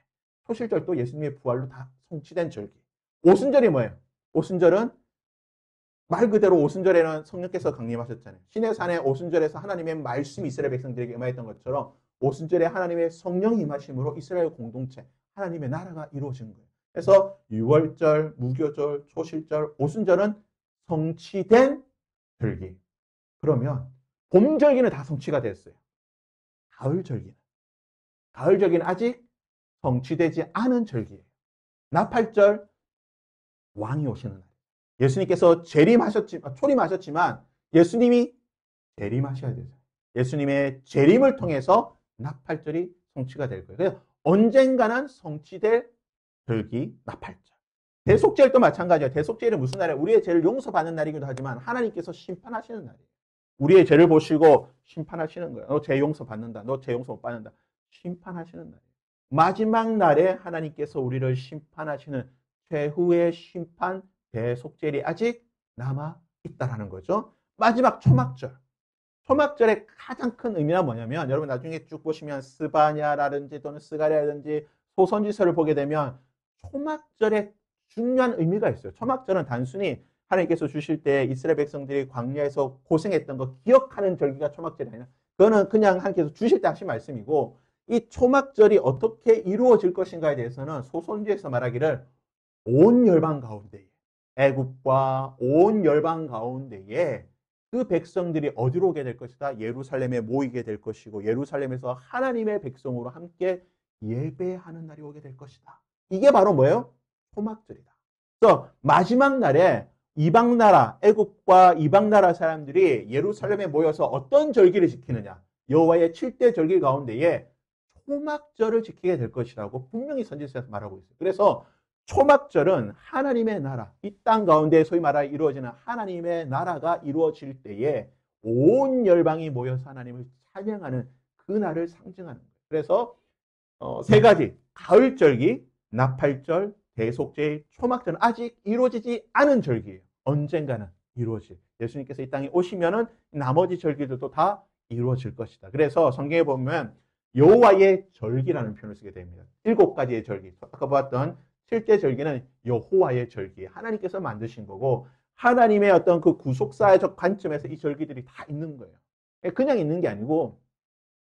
초실절도 예수님의 부활로 다 성취된 절기. 오순절이 뭐예요? 오순절은 말 그대로 오순절에는 성령께서 강림하셨잖아요. 신의 산에 오순절에서 하나님의 말씀이 이스라엘 백성들에게 임하였던 것처럼 오순절에 하나님의 성령이 임하심으로 이스라엘 공동체, 하나님의 나라가 이루어진 거예요. 그래서 유월절, 무교절, 초실절, 오순절은 성취된 절기. 그러면 봄절기는 다 성취가 됐어요. 가을절기는 아직 성취되지 않은 절기예요. 나팔절, 왕이 오시는 날. 예수님께서 초림하셨지만 예수님이 재림하셔야 되죠. 예수님의 재림을 통해서 나팔절이 성취가 될 거예요. 그래서 언젠가는 성취될 절기, 나팔절. 대속죄일도 마찬가지예요. 대속죄일은 무슨 날이에요? 우리의 죄를 용서받는 날이기도 하지만 하나님께서 심판하시는 날이에요. 우리의 죄를 보시고 심판하시는 거예요. 너 죄 용서 받는다. 너 죄 용서 못 받는다. 심판하시는 날이에요. 마지막 날에 하나님께서 우리를 심판하시는 최후의 심판, 대속죄일이 아직 남아 있다라는 거죠. 마지막 초막절. 초막절의 가장 큰 의미가 뭐냐면 여러분 나중에 쭉 보시면 스바냐라든지 또는 스가랴라든지 소선지서를 보게 되면 초막절의 중요한 의미가 있어요. 초막절은 단순히 하나님께서 주실 때 이스라엘 백성들이 광야에서 고생했던 거 기억하는 절기가 초막절이 아니라 그거는 그냥 하나님께서 주실 때 하신 말씀이고 이 초막절이 어떻게 이루어질 것인가에 대해서는 소선지에서 말하기를 온 열방 가운데에 애굽과 온 열방 가운데에 그 백성들이 어디로 오게 될 것이다? 예루살렘에 모이게 될 것이고 예루살렘에서 하나님의 백성으로 함께 예배하는 날이 오게 될 것이다. 이게 바로 뭐예요? 초막절이다. 그래서 마지막 날에 이방나라, 애굽과 이방나라 사람들이 예루살렘에 모여서 어떤 절기를 지키느냐? 여호와의 7대 절기 가운데에 초막절을 지키게 될 것이라고 분명히 선지서에서 말하고 있어요. 그래서 초막절은 하나님의 나라, 이 땅 가운데 소위 말하여 이루어지는 하나님의 나라가 이루어질 때에 온 열방이 모여서 하나님을 찬양하는 그날을 상징하는 거예요. 그래서 세 가지, 가을절기, 나팔절, 대속죄일, 초막절은 아직 이루어지지 않은 절기예요. 언젠가는 이루어질. 예수님께서 이 땅에 오시면은 나머지 절기들도 다 이루어질 것이다. 그래서 성경에 보면 여호와의 절기라는 표현을 쓰게 됩니다. 7가지의 절기. 아까 보았던 7대 절기는 여호와의 절기. 하나님께서 만드신 거고 하나님의 어떤 그 구속사회적 관점에서 이 절기들이 다 있는 거예요. 그냥 있는 게 아니고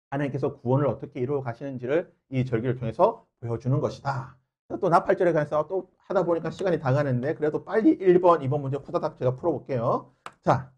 하나님께서 구원을 어떻게 이루어 가시는지를 이 절기를 통해서 보여주는 것이다. 또 나팔절에 관해서 또 하다 보니까 시간이 다 가는데 그래도 빨리 1번, 2번 문제 후다닥 제가 풀어볼게요. 자,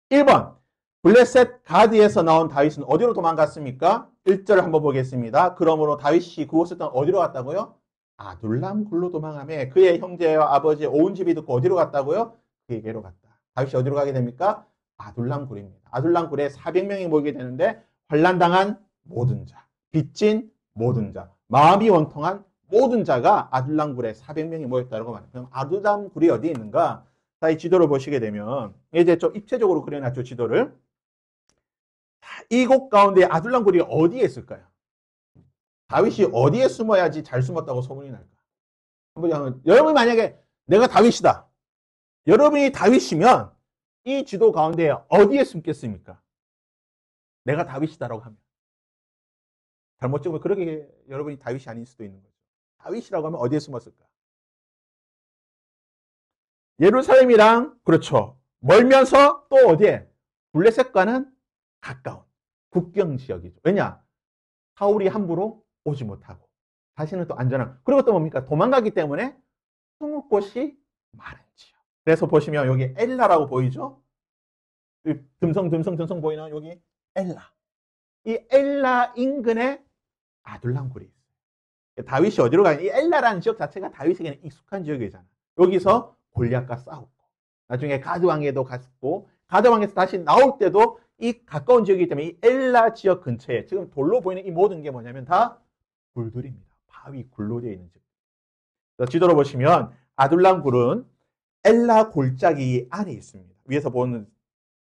1번. 블레셋 가드에서 나온 다윗은 어디로 도망갔습니까? 1절을 한번 보겠습니다. 그러므로 다윗이 그곳을 떠나 어디로 갔다고요? 아둘람 굴로 도망하며 그의 형제와 아버지 온 집이 듣고 어디로 갔다고요? 그에게로 갔다. 다윗이 어디로 가게 됩니까? 아둘람 굴입니다. 아둘람 굴에 400명이 모이게 되는데 환난당한 모든 자, 빚진 모든 자, 마음이 원통한 모든 자가 아둘람 굴에 400명이 모였다고 말해요. 그럼 아둘람 굴이 어디에 있는가? 자, 이 지도를 보시게 되면 이제 좀 입체적으로 그려놨죠, 지도를. 이 곳 가운데 아둘람 굴이 어디에 있을까요? 다윗이 어디에 숨어야지 잘 숨었다고 소문이 날까? 한번 여러분이 만약에 내가 다윗이다. 여러분이 다윗이면 이 지도 가운데 어디에 숨겠습니까? 내가 다윗이다라고 하면. 잘못 찍으면 그렇게 여러분이 다윗이 아닐 수도 있는 거죠. 다윗이라고 하면 어디에 숨었을까? 예루살렘이랑 그렇죠. 멀면서 또 어디에? 블레셋과는 가까운 국경 지역이죠. 왜냐? 사울이 함부로 오지 못하고 자신은 또 안전한. 그리고 또 뭡니까? 도망가기 때문에 숨을 곳이 많은 지역. 그래서 보시면 여기 엘라라고 보이죠? 듬성 보이는 여기 엘라. 이 엘라 인근에 아둘람 굴이 있어요. 다윗이 어디로 가냐? 이 엘라라는 지역 자체가 다윗에게는 익숙한 지역이잖아. 여기서 골리앗과 싸웠고 나중에 가드 왕에도 갔고 가드 왕에서 다시 나올 때도 이 가까운 지역이기 때문에 이 엘라 지역 근처에 지금 돌로 보이는 이 모든 게 뭐냐면 다 굴들입니다. 바위 굴로 되어 있는 지역. 지도로 보시면 아둘람 굴은 엘라 골짜기 안에 있습니다. 위에서 보게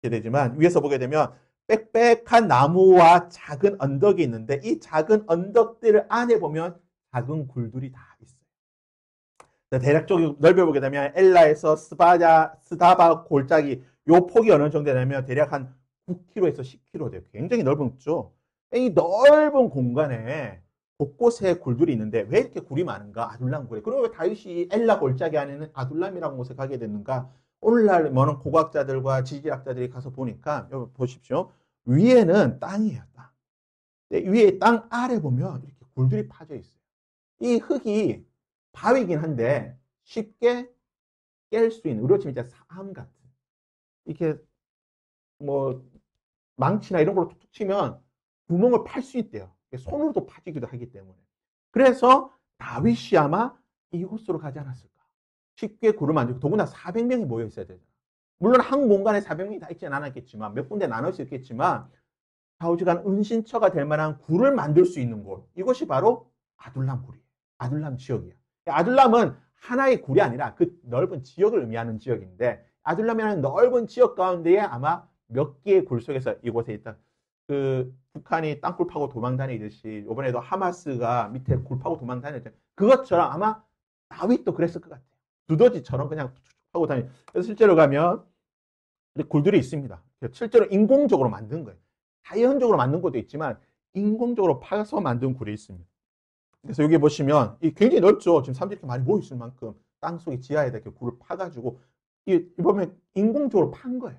되지만 위에서 보게 되면 빽빽한 나무와 작은 언덕이 있는데 이 작은 언덕들 안에 보면 작은 굴들이 다 있어요. 대략적으로 넓혀보게 되면 엘라에서 스다바 골짜기 요 폭이 어느 정도 되냐면 대략 한 9km에서 10km 돼요. 굉장히 넓죠. 이 넓은 공간에 곳곳에 굴들이 있는데 왜 이렇게 굴이 많은가? 아둘람 굴에. 그리고 왜 다윗이 엘라 골짜기 안에는 아둘람이라는 곳에 가게 됐는가? 오늘날 많은 고고학자들과 지질학자들이 가서 보니까 여기 보십시오. 위에는 땅이에요. 땅. 위에 땅 아래 보면 이렇게 굴들이 파져 있어요. 이 흙이 바위긴 한데 쉽게 깰 수 있는, 우리로 치면 이제 사암 같은, 이렇게 뭐 망치나 이런 걸로 툭툭 치면 구멍을 팔 수 있대요. 손으로도 파지기도 하기 때문에. 그래서 다윗이 아마 이곳으로 가지 않았을까. 쉽게 굴을 만들고, 더구나 400명이 모여 있어야 되잖아. 물론 한 공간에 400명이 다 있지는 않았겠지만, 몇 군데 나눌 수 있겠지만, 좌우지간 은신처가 될 만한 굴을 만들 수 있는 곳. 이것이 바로 아둘람 굴이에요. 아둘람 지역이에요. 아둘람은 하나의 굴이 아니라 그 넓은 지역을 의미하는 지역인데, 아둘람이라는 넓은 지역 가운데에 아마 몇 개의 굴 속에서 이곳에 있다. 그 북한이 땅굴 파고 도망 다니듯이 이번에도 하마스가 밑에 굴 파고 도망 다녔죠. 그것처럼 아마 다윗도 그랬을 것 같아요. 두더지처럼 그냥 하고 다니. 그래서 실제로 가면 굴들이 있습니다. 실제로 인공적으로 만든 거예요. 자연적으로 만든 것도 있지만 인공적으로 파서 만든 굴이 있습니다. 그래서 여기 보시면 굉장히 넓죠. 지금 사람들이 이렇게 많이 모여 있을 만큼 땅속에 지하에다 이렇게 굴을 파가지고 이 보면 인공적으로 판 거예요.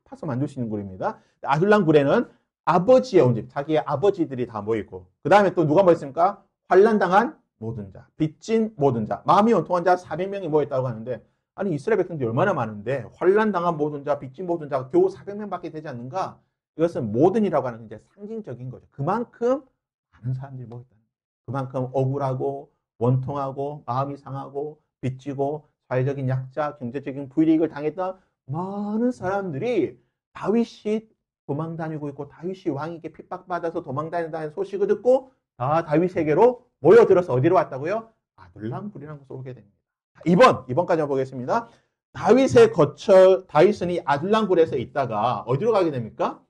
파서 만들 수 있는 굴입니다. 아둘람 굴에는 아버지의 온 집, 자기의 아버지들이 다 모이고, 그 다음에 또 누가 모였습니까? 환난당한 모든 자, 빚진 모든 자, 마음이 원통한 자 400명이 모였다고 하는데, 아니 이스라엘 백성들이 얼마나 많은데 환난당한 모든 자, 빚진 모든 자가 겨우 400명밖에 되지 않는가? 이것은 모든이라고 하는 이제 상징적인 거죠. 그만큼 많은 사람들이 모였다는 거예요. 그만큼 억울하고 원통하고 마음이 상하고 빚지고 사회적인 약자, 경제적인 불이익을 당했던 많은 사람들이 다윗이 도망 다니고 있고 다윗이 왕에게 핍박받아서 도망 다닌다는 소식을 듣고 다 다윗에게로 모여들어서 어디로 왔다고요? 아둘람 굴이라는 곳으로 오게 됩니다. 2번까지 보겠습니다. 다윗은 이 아둘람 굴에서 있다가 어디로 가게 됩니까?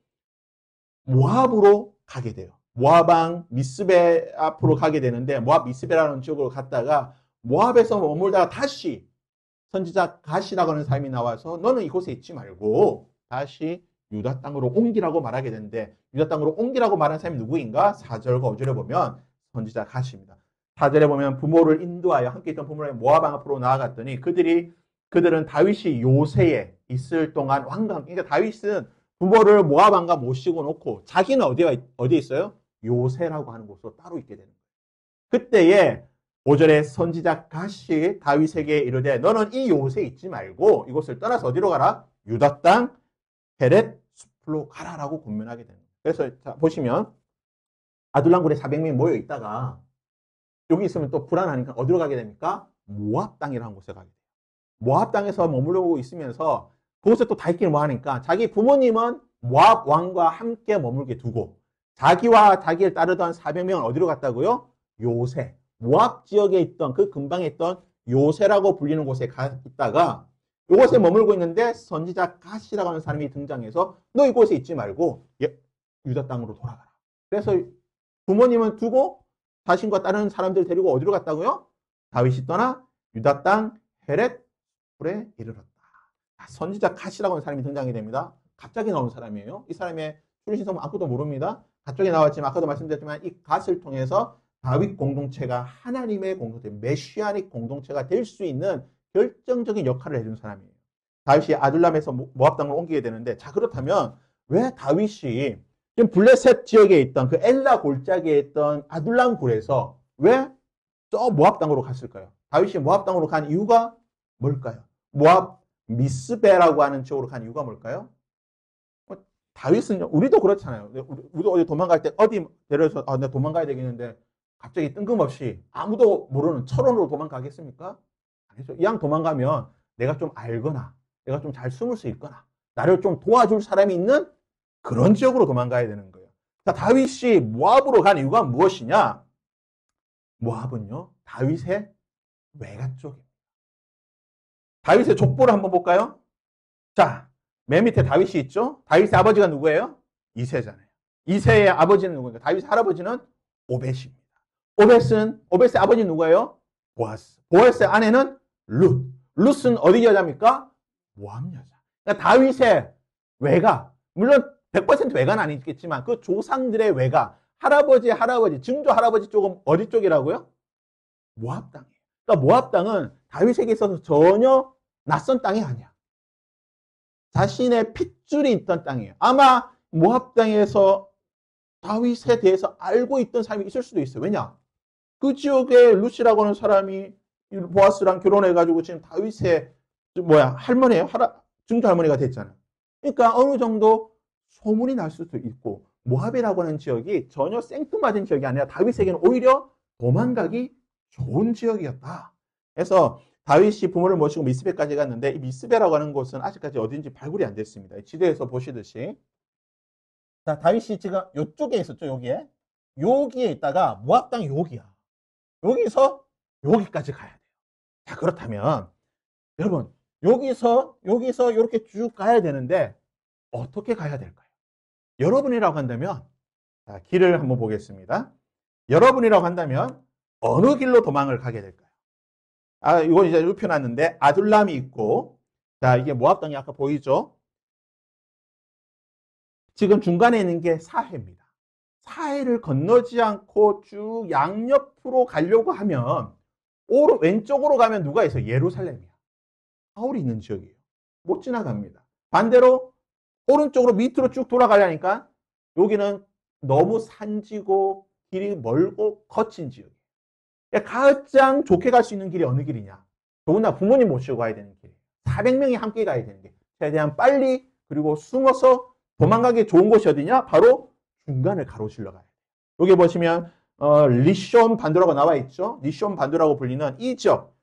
모압으로 가게 돼요. 모압왕 미스베 앞으로 가게 되는데, 모압 미스베라는 지역으로 갔다가 모압에서 머물다가 다시 선지자 갓이라고 하는 사람이 나와서 너는 이곳에 있지 말고 다시 유다 땅으로 옮기라고 말하게 되는데, 유다 땅으로 옮기라고 말하는 사람이 누구인가? 4절과 5절에 보면 선지자 갓입니다. 4절에 보면 부모를 인도하여 함께 있던 부모를 모압왕 앞으로 나아갔더니 그들은 다윗이 요새에 있을 동안 왕과, 그러니까 다윗은 부모를 모압왕과 모시고 놓고 자기는 어디에 있어요? 요새라고 하는 곳으로 따로 있게 되는 거예요. 그때에 5절에 선지자 갓이 다윗에게 이르되 너는 이 요새에 있지 말고 이곳을 떠나서 어디로 가라? 유다 땅 헤렛 숲으로 가라라고 권면하게 되는 거예요. 그래서 자, 보시면 아둘람굴에 400명이 모여 있다가 여기 있으면 또 불안하니까 어디로 가게 됩니까? 모압 땅이라는 곳에 가게 돼요. 모압 땅에서 머무르고 있으면서 그곳에 또 다윗길을 뭐 하니까 자기 부모님은 모압 왕과 함께 머물게 두고 자기와 자기를 따르던 400명은 어디로 갔다고요? 요새, 모압 지역에 있던 그 근방에 있던 요새라고 불리는 곳에 가 있다가 이곳에 머물고 있는데 선지자 갓이라고 하는 사람이 등장해서 너 이곳에 있지 말고 유다 땅으로 돌아가라. 그래서 부모님은 두고 자신과 다른 사람들 데리고 어디로 갔다고요? 다윗이 떠나 유다 땅 헤렛 굴에 이르렀다. 선지자 갓이라고 하는 사람이 등장이 됩니다. 갑자기 나온 사람이에요. 이 사람의 출신성은 아무도 모릅니다. 갑자기 나왔지만 아까도 말씀드렸지만 이 갓을 통해서 다윗 공동체가 하나님의 공동체, 메시아닉 공동체가 될 수 있는 결정적인 역할을 해준 사람이에요. 다윗이 아둘람에서 모압 땅으로 옮기게 되는데, 자 그렇다면 왜 다윗이 지금 블레셋 지역에 있던 그 엘라 골짜기에 있던 아둘람 굴에서 왜 저 모압 땅으로 갔을까요? 다윗이 모압 땅으로 간 이유가 뭘까요? 모압 미스베라고 하는 지역으로 간 이유가 뭘까요? 다윗은 우리도 그렇잖아요. 우리도 어디 도망갈 때 어디 내려서 내가 도망가야 되겠는데 갑자기 뜬금없이 아무도 모르는 철원으로 도망가겠습니까? 아니죠. 이왕 도망가면 내가 좀 알거나 내가 좀 잘 숨을 수 있거나 나를 좀 도와줄 사람이 있는 그런 지역으로 도망가야 되는 거예요. 자, 다윗이 모압으로 간 이유가 무엇이냐? 모압은요, 다윗의 외가 쪽입니다. 다윗의 족보를 한번 볼까요? 자, 맨 밑에 다윗이 있죠? 다윗의 아버지가 누구예요? 이새잖아요. 이새의 아버지는 누구인가? 다윗의 할아버지는 오벳입니다. 오벳의 아버지는 누구예요? 보아스. 보아스의 아내는 룻. 룻은 어디 여자입니까? 모압 여자. 그러니까 다윗의 외가, 물론 100% 외가는 아니겠지만 그 조상들의 외가, 할아버지, 증조 할아버지 쪽은 어디 쪽이라고요? 모압 땅이에요. 그러니까 모압 땅은 다윗에게 있어서 전혀 낯선 땅이 아니야. 자신의 핏줄이 있던 땅이에요. 아마 모압 땅에서 다윗에 대해서 알고 있던 사람이 있을 수도 있어요. 왜냐? 그 지역에 루시라고 하는 사람이 보아스랑 결혼해가지고 지금 다윗의 할머니예요. 증조 할머니가 됐잖아. 그러니까 어느 정도 소문이 날 수도 있고 모압이라고 하는 지역이 전혀 생뚱맞은 지역이 아니라 다윗에게는 오히려 도망가기 좋은 지역이었다. 그래서 다윗이 부모를 모시고 미스베까지 갔는데 이 미스베라고 하는 곳은 아직까지 어딘지 발굴이 안 됐습니다. 지도에서 보시듯이 자 다윗이 지금 이쪽에 있었죠. 여기에 있다가 모압 땅이 여기야. 여기서 여기까지 가야 돼요. 자 그렇다면 여러분 여기서 이렇게 쭉 가야 되는데 어떻게 가야 될까요? 여러분이라고 한다면 자, 길을 한번 보겠습니다. 여러분이라고 한다면 어느 길로 도망을 가게 될까요? 이건 이제 눕혀놨는데 아둘람이 있고 자 이게 모압 땅이 아까 보이죠? 지금 중간에 있는 게 사해입니다. 사해를 건너지 않고 쭉 양옆으로 가려고 하면 왼쪽으로 가면 누가 있어요? 예루살렘이야. 사울이 있는 지역이에요. 못 지나갑니다. 반대로 오른쪽으로 밑으로 쭉 돌아가려니까 여기는 너무 산지고 길이 멀고 거친 지역이에요. 가장 좋게 갈 수 있는 길이 어느 길이냐? 더구나 부모님 모시고 가야 되는 길. 400명이 함께 가야 되는 길. 최대한 빨리 그리고 숨어서 도망가기 좋은 곳이 어디냐? 바로 중간을 가로질러 가야 돼요. 여기 보시면 리숀 반도라고 나와 있죠. 리숀 반도라고 불리는 이 지역.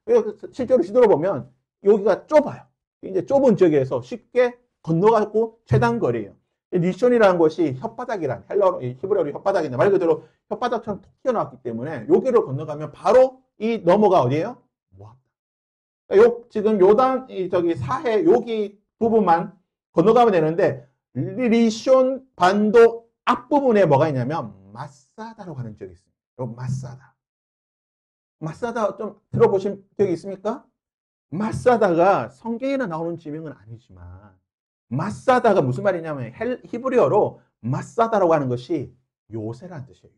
실제로 지도를 보면 여기가 좁아요. 이제 좁은 지역에서 쉽게 건너가고 최단 거리예요. 리숀이라는 것이 혓바닥이란 히브리어로 혓바닥인데 말 그대로 혓바닥처럼 톡 튀어나왔기 때문에 여기를 건너가면 바로 이 너머가 어디예요? 모압. 지금 요단 사해 여기 부분만 건너가면 되는데 리숀 반도 앞부분에 뭐가 있냐면 마사다라고 하는 지역이 있습니다. 요 마사다. 마사다 좀 들어보신 적이 있습니까? 마사다가 성경에는 나오는 지명은 아니지만 마사다가 무슨 말이냐면 히브리어로 마사다라고 하는 것이 요새라는 뜻이에요.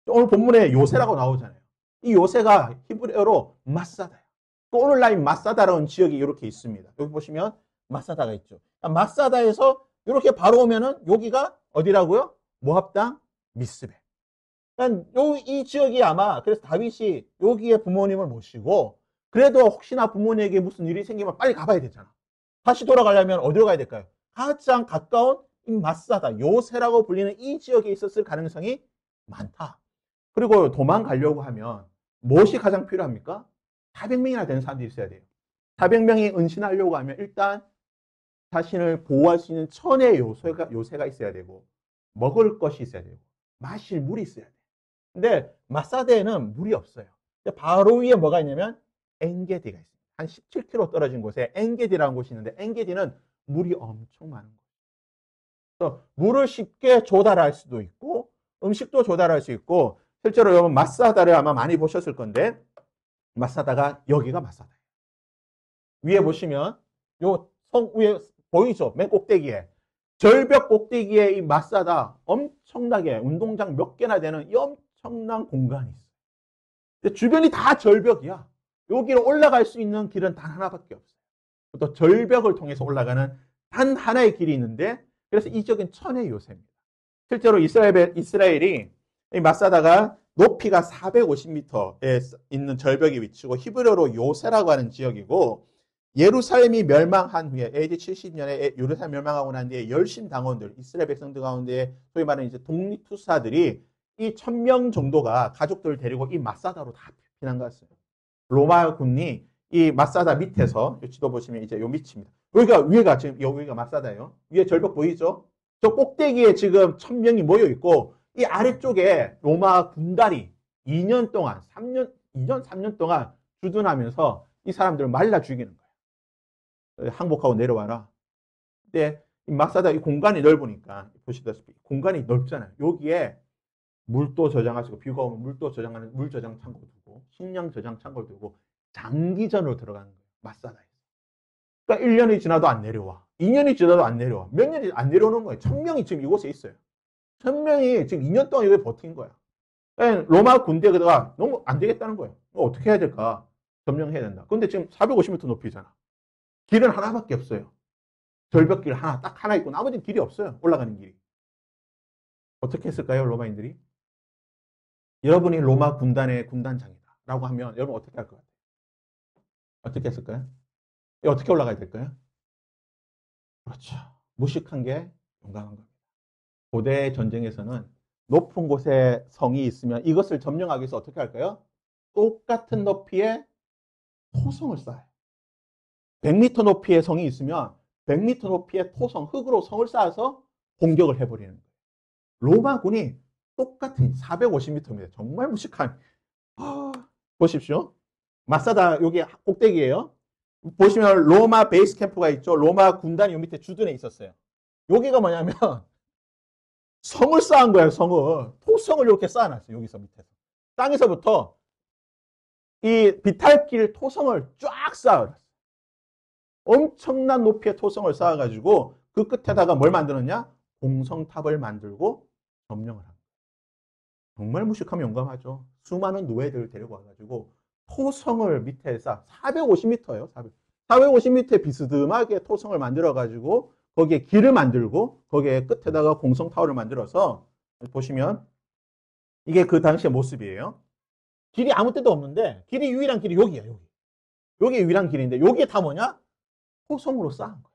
오늘 본문에 요새라고 나오잖아요. 이 요새가 히브리어로 마사다예요. 오늘날 마사다라는 지역이 이렇게 있습니다. 여기 보시면 마사다가 있죠. 마사다에서 이렇게 바로 오면은 여기가 어디라고요? 모압 땅 미스베. 이 지역이 아마 그래서 다윗이 여기에 부모님을 모시고 그래도 혹시나 부모님에게 무슨 일이 생기면 빨리 가봐야 되잖아. 다시 돌아가려면 어디로 가야 될까요? 가장 가까운 이 마사다, 요새라고 불리는 이 지역에 있었을 가능성이 많다. 그리고 도망가려고 하면 무엇이 가장 필요합니까? 400명이나 되는 사람들이 있어야 돼요. 400명이 은신하려고 하면 일단 자신을 보호할 수 있는 천의 요새가 있어야 되고 먹을 것이 있어야 되고 마실 물이 있어야 돼요. 근데 마사대에는 물이 없어요. 바로 위에 뭐가 있냐면 엔게디가 있습니다. 한 17km 떨어진 곳에 엔게디라는 곳이 있는데 엔게디는 물이 엄청 많은 곳이에요. 그래서 물을 쉽게 조달할 수도 있고 음식도 조달할 수 있고 실제로 여러분 마사다를 아마 많이 보셨을 건데 마사다가 여기가 마사다예요. 위에 보시면 요 성 위에 보이죠? 맨 꼭대기에 절벽 꼭대기에 이 마사다 엄청나게 운동장 몇 개나 되는 이 엄청난 공간이 있어요. 근데 주변이 다 절벽이야. 여기로 올라갈 수 있는 길은 단 하나밖에 없어요. 또 절벽을 통해서 올라가는 단 하나의 길이 있는데 그래서 이 지역은 천의 요새입니다. 실제로 이스라엘이 이 마사다가 높이가 450m에 있는 절벽에 위치고 히브리어로 요새라고 하는 지역이고 예루살렘이 멸망한 후에 AD 70년에 예루살렘 멸망하고 난 뒤에 열심 당원들 이스라엘 백성들 가운데 소위 말하는 이제 독립투사들이 이 1000명 정도가 가족들을 데리고 이 마사다로 다 피난 갔어요. 로마 군이 이 마사다 밑에서 지도 보시면 이제 요 밑입니다. 위가 지금 여기가 마사다예요. 위에 절벽 보이죠? 저 꼭대기에 지금 1000명이 모여 있고 이 아래쪽에 로마 군단이 2년 동안 3년 동안 주둔하면서 이 사람들을 말라 죽이는 거예요. 항복하고 내려와라. 근데 이 마사다 이 공간이 넓으니까 보시다시피 공간이 넓잖아요. 여기에 물도 저장할 수 있고 비가 오면 물도 저장하는 물 저장 창고 두고 식량 저장 창고를 두고 장기전으로 들어가는 거예요. 마사다에서. 그러니까 1년이 지나도 안 내려와. 2년이 지나도 안 내려와. 몇 년이 안 내려오는 거예요. 1000명이 지금 이곳에 있어요. 1000명이 지금 2년 동안 여기 버틴 거야. 로마 군대가 너무 안 되겠다는 거예요. 어떻게 해야 될까? 점령해야 된다. 근데 지금 450m 높이잖아. 길은 하나밖에 없어요. 절벽길 딱 하나 있고 나머지는 길이 없어요. 올라가는 길이. 어떻게 했을까요? 로마인들이? 여러분이 로마 군단의 군단장이다라고 하면 여러분 어떻게 할 것 같아요? 어떻게 했을까요? 어떻게 올라가야 될까요? 그렇죠. 무식한 게 용감한 겁니다. 고대 전쟁에서는 높은 곳에 성이 있으면 이것을 점령하기 위해서 어떻게 할까요? 똑같은 높이의 토성을 쌓아요. 100m 높이의 성이 있으면 100m 높이의 토성, 흙으로 성을 쌓아서 공격을 해버리는 거예요. 로마군이 똑같은 450m입니다. 정말 무식한. 보십시오. 마사다 여기 꼭대기예요. 보시면 로마 베이스 캠프가 있죠. 로마 군단이 요 밑에 주둔에 있었어요. 여기가 뭐냐면 성을 쌓은 거예요. 성을. 토성을 이렇게 쌓아놨어요. 여기서 밑에서. 땅에서부터 이 비탈길 토성을 쫙 쌓아놨어요. 엄청난 높이의 토성을 쌓아가지고 그 끝에다가 뭘 만들었냐? 공성탑을 만들고 점령을 합니다. 정말 무식하면 용감하죠. 수많은 노예들을 데리고 와가지고 토성을 밑에 쌓아 450m예요. 450m에 비스듬하게 토성을 만들어가지고 거기에 길을 만들고 거기에 끝에다가 공성타워를 만들어서 보시면 이게 그 당시의 모습이에요. 길이 아무 데도 없는데 길이 유일한 길이 여기야. 여기. 여기 유일한 길인데 여기에 다 뭐냐? 토성으로 쌓은 거예요.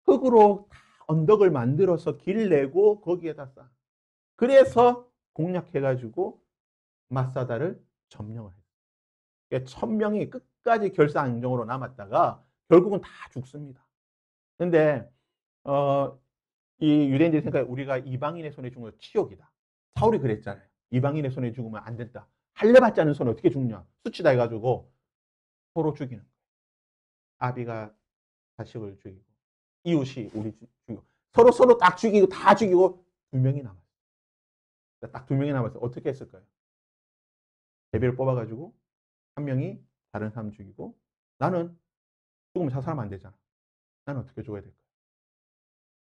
흙으로 다 언덕을 만들어서 길 내고 거기에다 쌓아. 그래서 공략해가지고 마사다를 점령을 했어요. 그러니까 1000명이 끝까지 결사항정으로 남았다가 결국은 다 죽습니다. 근데 이 유대인들이 생각해 우리가 이방인의 손에 죽으면 치욕이다. 사울이 그랬잖아요. 이방인의 손에 죽으면 안 된다. 할례 받지 않은 손에 어떻게 죽냐? 수치다 해가지고 서로 죽이는 거예요. 아비가 자식을 죽이고 이웃이 우리 죽이고 서로 딱 죽이고 다 죽이고 2명이 남았어요. 딱 2명이 남았어요. 어떻게 했을까요? 대비를 뽑아가지고 한 명이 다른 사람 죽이고 나는 죽으면 자살하면 안 되잖아. 나는 어떻게 죽어야 될까요?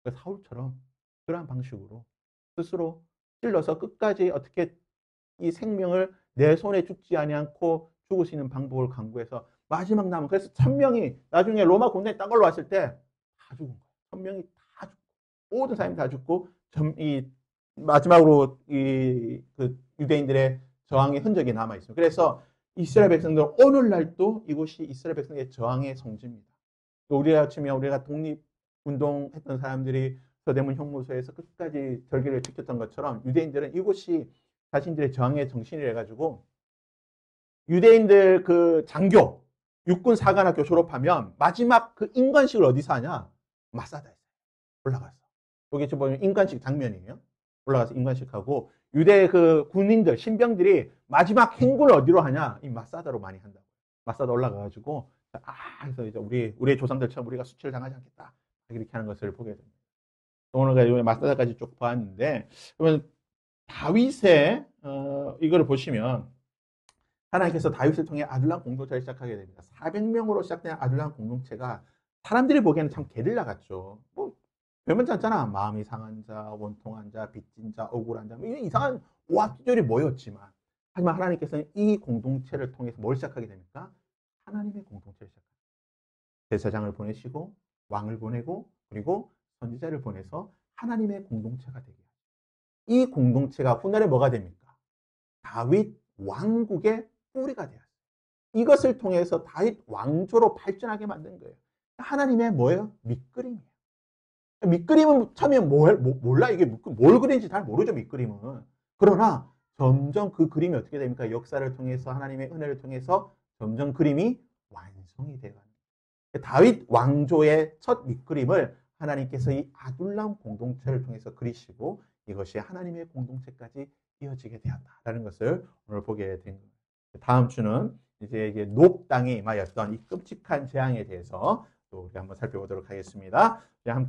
그러니까 사울처럼 그러한 방식으로 스스로 찔러서 끝까지 어떻게 이 생명을 내 손에 죽지 않고 죽을 수 있는 방법을 강구해서 마지막 남은 그래서 1000명이 나중에 로마 군대에 딱 올라왔을 때 다 죽은 거예요. 1000명이 다 죽고 모든 사람이 다 죽고 이 마지막으로 그 유대인들의 저항의 흔적이 남아 있습니다. 그래서 이스라엘 백성들 오늘날도 이곳이 이스라엘 백성의 저항의 성지입니다. 우리가 치면 우리가 독립운동했던 사람들이 서대문 형무소에서 끝까지 절기를 지켰던 것처럼 유대인들은 이곳이 자신들의 저항의 정신이라 해가지고 유대인들 그 장교 육군 사관학교 졸업하면 마지막 그 인관식을 어디서 하냐? 마사다에서 올라가서 여기 지금 보면 인관식 장면이에요. 올라가서 인관식하고 유대 그 군인들 신병들이 마지막 행군을 어디로 하냐? 이 마사다로 많이 한다고. 마사다 올라가가지고 그래서 이제 우리의 조상들처럼 우리가 수치를 당하지 않겠다 이렇게 하는 것을 보게 됩니다. 오늘 마사다까지 쭉 보았는데 그러면 다윗의 이거를 보시면 하나님께서 다윗을 통해 아둘람 공동체를 시작하게 됩니다. 400명으로 시작된 아둘람 공동체가 사람들이 보기에는 참 게릴라 같죠. 뭐 별문자 않잖아. 마음이 상한 자, 원통한 자, 빚진 자, 억울한 자, 이런 이상한 오합지졸이 모였지만 하지만 하나님께서는 이 공동체를 통해서 뭘 시작하게 됩니까? 하나님의 공동체를 시작합니다. 제사장을 보내시고 왕을 보내고 그리고 선지자를 보내서 하나님의 공동체가 되게 합니다. 이 공동체가 훗날에 뭐가 됩니까? 다윗 왕국의 뿌리가 되었어요. 이것을 통해서 다윗 왕조로 발전하게 만든 거예요. 하나님의 뭐예요? 밑그림이에요. 밑그림은 처음에 몰라. 이게 뭘 그린지 잘 모르죠, 밑그림은. 그러나 점점 그 그림이 어떻게 됩니까? 역사를 통해서 하나님의 은혜를 통해서 점점 그림이 완성이 되어갑니다. 다윗 왕조의 첫 밑그림을 하나님께서 이 아둘람 공동체를 통해서 그리시고 이것이 하나님의 공동체까지 이어지게 되었다라는 것을 오늘 보게 된 겁니다. 다음 주는 이제 이게 녹 땅에 임하였던 이 끔찍한 재앙에 대해서 또 우리 한번 살펴보도록 하겠습니다. 함께